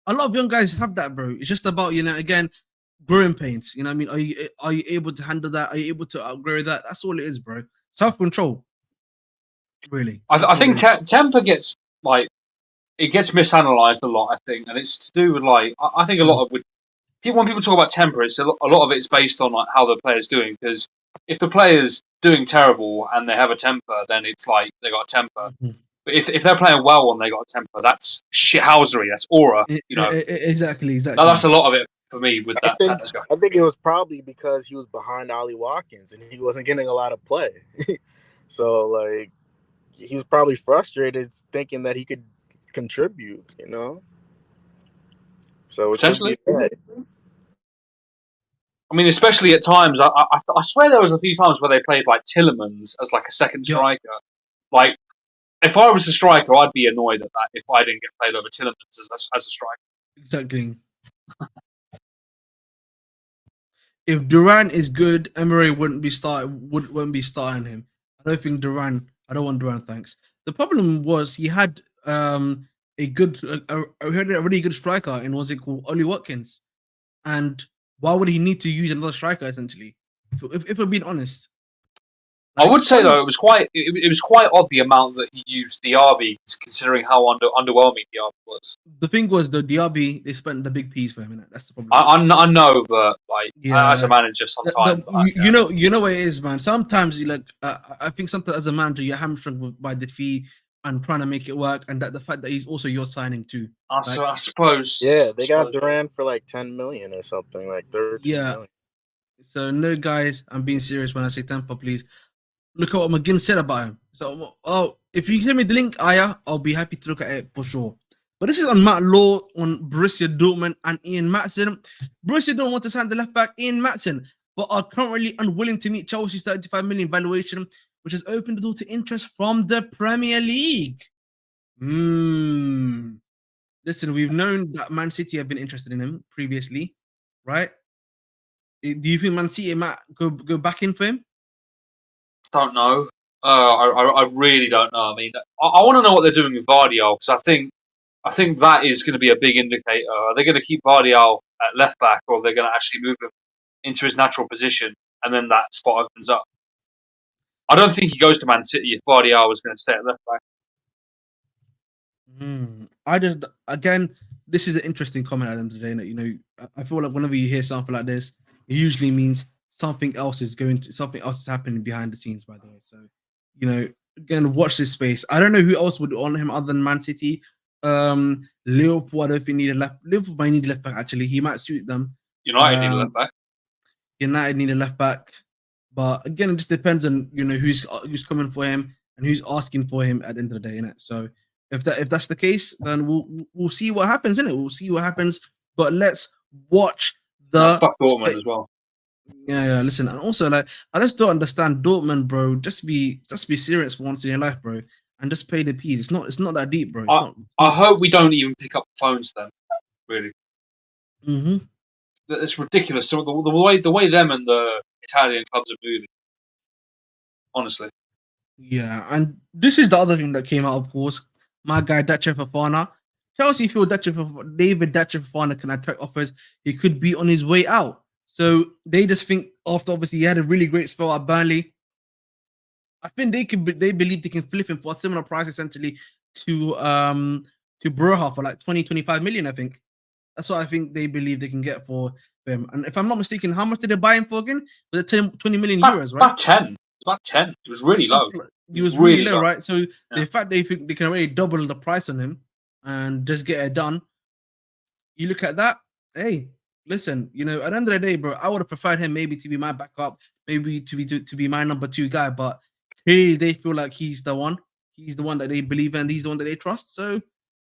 a lot of young guys have that, bro. It's just about, again, growing pains. You know what I mean? Are you able to handle that? Are you able to outgrow that? That's all it is, bro. Self-control. Really. I think temper gets misanalyzed a lot, I think, and it's to do with I think a lot of when people talk about temper, it's a lot of it's based on how the player's doing. Because if the player's doing terrible and they have a temper, then it's like they got a temper. Mm-hmm. But if they're playing well and they got a temper, that's shithousery. That's aura. Exactly. That's a lot of it for me with that. I think it was probably because he was behind Ollie Watkins and he wasn't getting a lot of play. So he was probably frustrated thinking that he could contribute, So potentially. I mean, especially at times, I swear there was a few times where they played Tillemans as a second striker. If I was a striker, I'd be annoyed at that if I didn't get played over Tillemans as a striker. Exactly. If Duran is good, Emery wouldn't be starting him. I don't want Duran, thanks. The problem was he had a really good striker in called Ollie Watkins. And why would he need to use another striker essentially? If we're being honest. I would say though it was quite odd the amount that he used Diaby, considering how underwhelming Diaby was. The thing was the Diaby, they spent the big piece for him, and that's the problem. I know, but as a manager, sometimes you know what it is, man. Sometimes I think sometimes as a manager you're hamstrung by the fee and trying to make it work, and that the fact that he's also your signing too. I suppose. Yeah, they got Duran for 10 million or something, 13 million. So no, guys, I'm being serious when I say temper, please. Look at what McGinn said about him. So, if you send me the link, I'll be happy to look at it for sure. But this is on Matt Law, on Borussia Dortmund and Ian Maatsen. Borussia don't want to sign the left back Ian Maatsen, but are currently unwilling to meet Chelsea's 35 million valuation, which has opened the door to interest from the Premier League. Listen, we've known that Man City have been interested in him previously, right? Do you think Man City might go back in for him? Don't know. I really don't know. I mean, I want to know what they're doing with Vardiol, because I think that is going to be a big indicator. Are they going to keep Vardiol at left back, or are they going to actually move him into his natural position, and then that spot opens up? I don't think he goes to Man City if Vardiol was going to stay at left back. This is an interesting comment at the end of the day. That I feel like whenever you hear something like this, it usually means something else is happening behind the scenes, by the way. So, again, watch this space. I don't know who else would on him other than Man City. Liverpool, I don't think Liverpool might need a left back, actually. He might suit them. United need a left back. United need a left back. But again, it just depends on who's coming for him and who's asking for him at the end of the day, innit? So if that's the case, then we'll see what happens, innit? We'll see what happens. But let's watch the fuck Dortmund as well. Yeah. Listen, and also I just don't understand Dortmund, bro. Just be serious for once in your life, bro, and just pay the P's. It's not that deep, bro. I hope we don't even pick up the phones then. Really. Mm-hmm. It's ridiculous. So the way them and the Italian clubs are moving. Honestly. Yeah, and this is the other thing that came out, of course. My guy Dacia Fofana. Chelsea feel David Dacia Fofana can attract offers. He could be on his way out. So they just think after obviously he had a really great spell at Burnley, I think they believe they can flip him for a similar price essentially to Broha for 20-25 million. I think that's what I think they believe they can get for him. And if I'm not mistaken, how much did they buy him for again? Was it 20 million euros, right? About 10. It's about 10. It was really low. It was really low, right? So the fact they think they can already double the price on him and just get it done. You look at that, hey. listen, at the end of the day, bro, I would have preferred him maybe to be my backup, maybe to be my number 2 guy, but clearly they feel like he's the one. He's the one that they believe in. He's the one that they trust. So,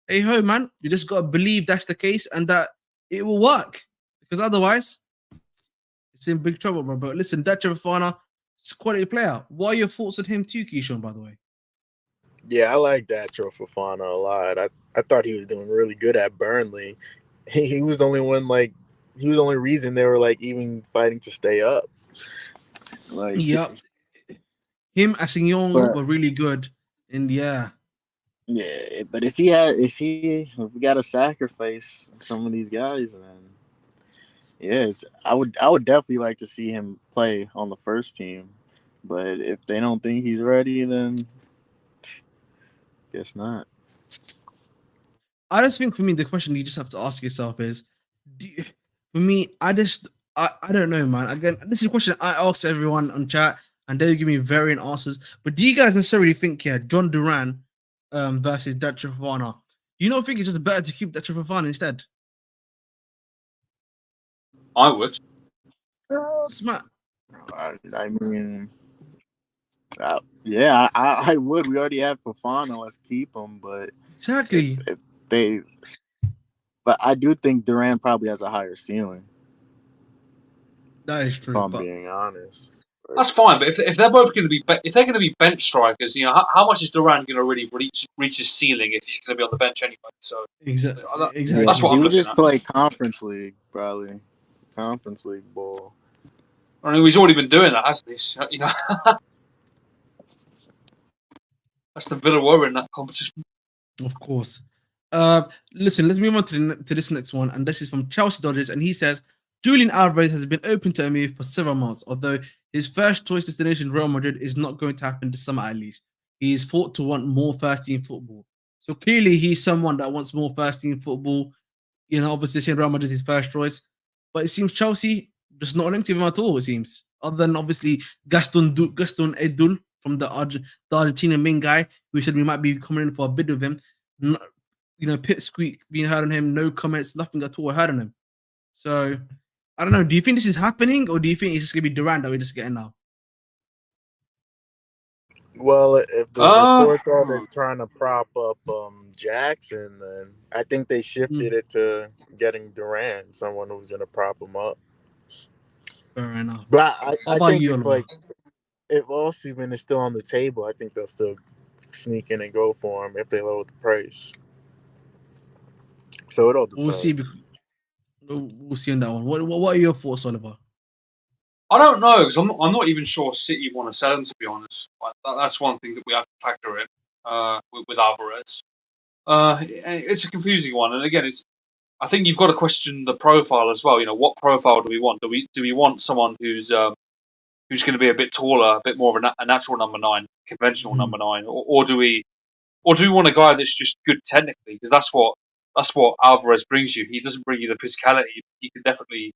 hey ho, man, you just gotta believe that's the case and that it will work. Because otherwise, it's in big trouble, bro. But listen, that Trevor Fana, it's a quality player. What are your thoughts on him too, Keyshawn, by the way? Yeah, I like that Fofana a lot. I thought he was doing really good at Burnley. He was the only one, like, he was the only reason they were like even fighting to stay up. Like, Yep. Him as Young but were really good. And yeah. yeah, but if we got to sacrifice some of these guys, then yeah, I would definitely like to see him play on the first team. But if they don't think he's ready, then guess not. I just think for me, the question you just have to ask yourself is, for me, I don't know, man. Again, this is a question I asked everyone on chat, and they give me varying answers. But do you guys necessarily think, Jhon Duran versus Dutcher Fofana? Do you not think it's just better to keep Dutcher Fofana instead? I would. Smart. I mean, yeah, I would. We already have Fofana. Let's keep him. But Exactly. if they, but I do think Duran probably has a higher ceiling. That is true. If I'm But being honest. That's fine, but if they're both going to be if they're going to be bench strikers, how much is Duran going to really reach his ceiling if he's going to be on the bench anyway? So exactly. That's what I'm he would looking just at. play Conference League, probably. Conference League ball. I mean, he's already been doing that, hasn't he? That's the Villa were in that competition. Of course. Listen, let's move on to this next one, and this is from Chelsea Dodgers, and he says Julian Alvarez has been open to a move for several months, although his first choice destination, Real Madrid, is not going to happen this summer at least. He is thought to want more first team football. So clearly, he's someone that wants more first team football. Obviously, saying Real Madrid is his first choice, but it seems Chelsea just not linked to him at all. It seems, other than obviously Gaston Edul from the Argentinian main guy who said we might be coming in for a bid with him. Pit squeak being heard on him, no comments, nothing at all heard on him. So I don't know. Do you think this is happening, or do you think it's just gonna be Duran that we're just getting now? Well, if the reports are they're trying to prop up Jackson, then I think they shifted it to getting Duran, someone who's gonna prop him up. Fair enough. But I think you, if Osimhen is still on the table, I think they'll still sneak in and go for him if they lower the price. So it all depends. We'll see on that one. What are your thoughts, Oliver? I don't know, because I'm not even sure City want to sell him, to be honest. That's one thing that we have to factor in with Alvarez. It's a confusing one, and again, I think you've got to question the profile as well. What profile do we want? Do we want someone who's going to be a bit taller, a bit more of a natural number 9, conventional number 9, or do we want a guy that's just good technically? Because that's what Alvarez brings you. He doesn't bring you the physicality. He can definitely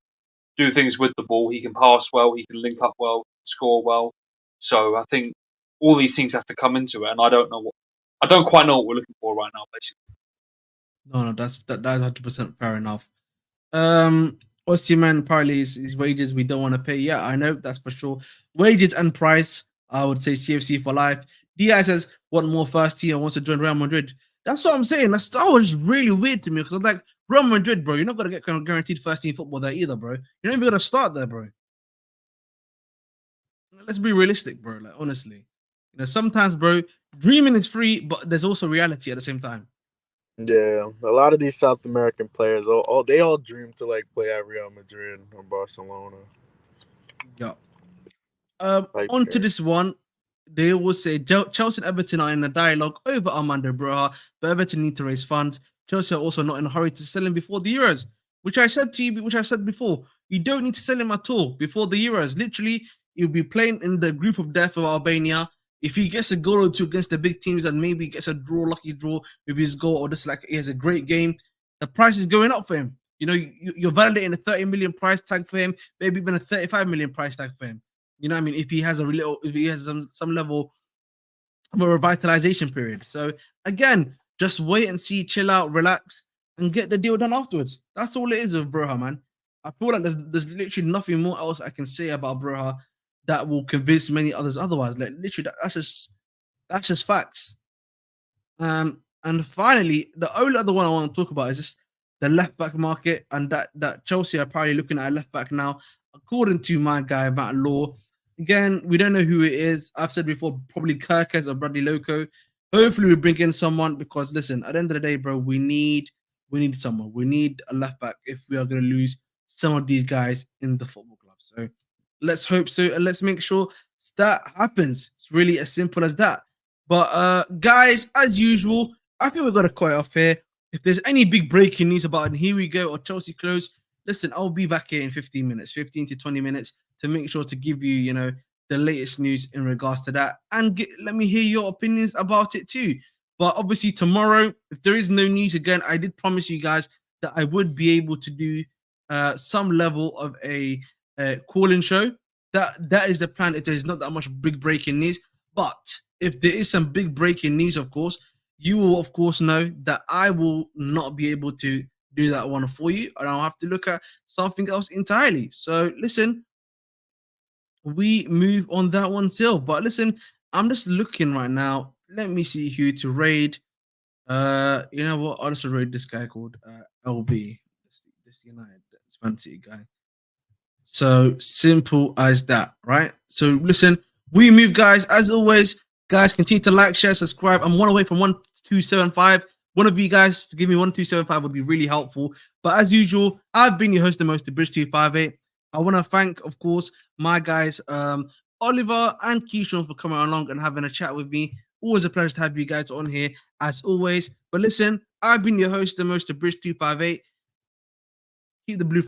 do things with the ball. He can pass well. He can link up well, score well. So I think all these things have to come into it, and I don't quite know what we're looking for right now, basically. No, that's 100% fair enough. Osimhen apparently his wages we don't want to pay. Yeah, I know that's for sure. Wages and price, I would say CFC for life. Diaz says want more first team and wants to join Real Madrid. That's what I'm saying. That was really weird to me because I'm like, Real Madrid, bro, you're not gonna get guaranteed first team football there either, bro. You're not even gonna start there, bro. Let's be realistic, bro. Like honestly, sometimes, bro, dreaming is free, but there's also reality at the same time. Yeah, a lot of these South American players, they all dream to like play at Real Madrid or Barcelona. Yeah. Onto this one, they will say Chelsea and Everton are in a dialogue over Armando Broja, but Everton need to raise funds. Chelsea are also not in a hurry to sell him before the Euros, which I said before. You don't need to sell him at all before the Euros. Literally, he'll be playing in the group of death of Albania. If he gets a goal or two against the big teams and maybe gets a lucky draw with his goal, or just like he has a great game, the price is going up for him. You're validating a 30 million price tag for him, maybe even a 35 million price tag for him. You know what I mean? If he has some level of a revitalization period. So again, just wait and see, chill out, relax, and get the deal done afterwards. That's all it is with Broja, man. I feel like there's literally nothing more else I can say about Broha that will convince many others otherwise. Like literally, that's just facts. And finally, the only other one I want to talk about is just the left back market, and that Chelsea are probably looking at a left back now, according to my guy Matt Law. Again, we don't know who it is. I've said before, probably Kirkes or Bradley Loco. Hopefully, we bring in someone because listen, at the end of the day, bro, we need someone. We need a left back if we are going to lose some of these guys in the football club. So let's hope so, and let's make sure that happens. It's really as simple as that. But guys, as usual, I think we're gonna cut it off here. If there's any big breaking news about it, here we go, or Chelsea close, listen, I'll be back here in 15 minutes, 15 to 20 minutes to make sure to give you, the latest news in regards to that. And let me hear your opinions about it too. But obviously tomorrow, if there is no news again, I did promise you guys that I would be able to do some level of a call-in show. That is the plan if there's not that much big breaking news. But if there is some big breaking news, of course, you will, of course, know that I will not be able to do that one for you, and I'll have to look at something else entirely. So, listen, we move on that one still. But listen, I'm just looking right now. Let me see who to raid. You know what? I'll just raid this guy called LB. This United Man City guy. So simple as that, right? So listen, we move, guys. As always, guys, continue to like, share, subscribe. I'm one away from 1275. One of you guys to give me 1275 would be really helpful. But as usual, I've been your host, the most, the Bridge 258. I want to thank, of course, my guys, Oliver and Keyshawn, for coming along and having a chat with me. Always a pleasure to have you guys on here, as always. But listen, I've been your host, the most, the Bridge 258. Keep the blue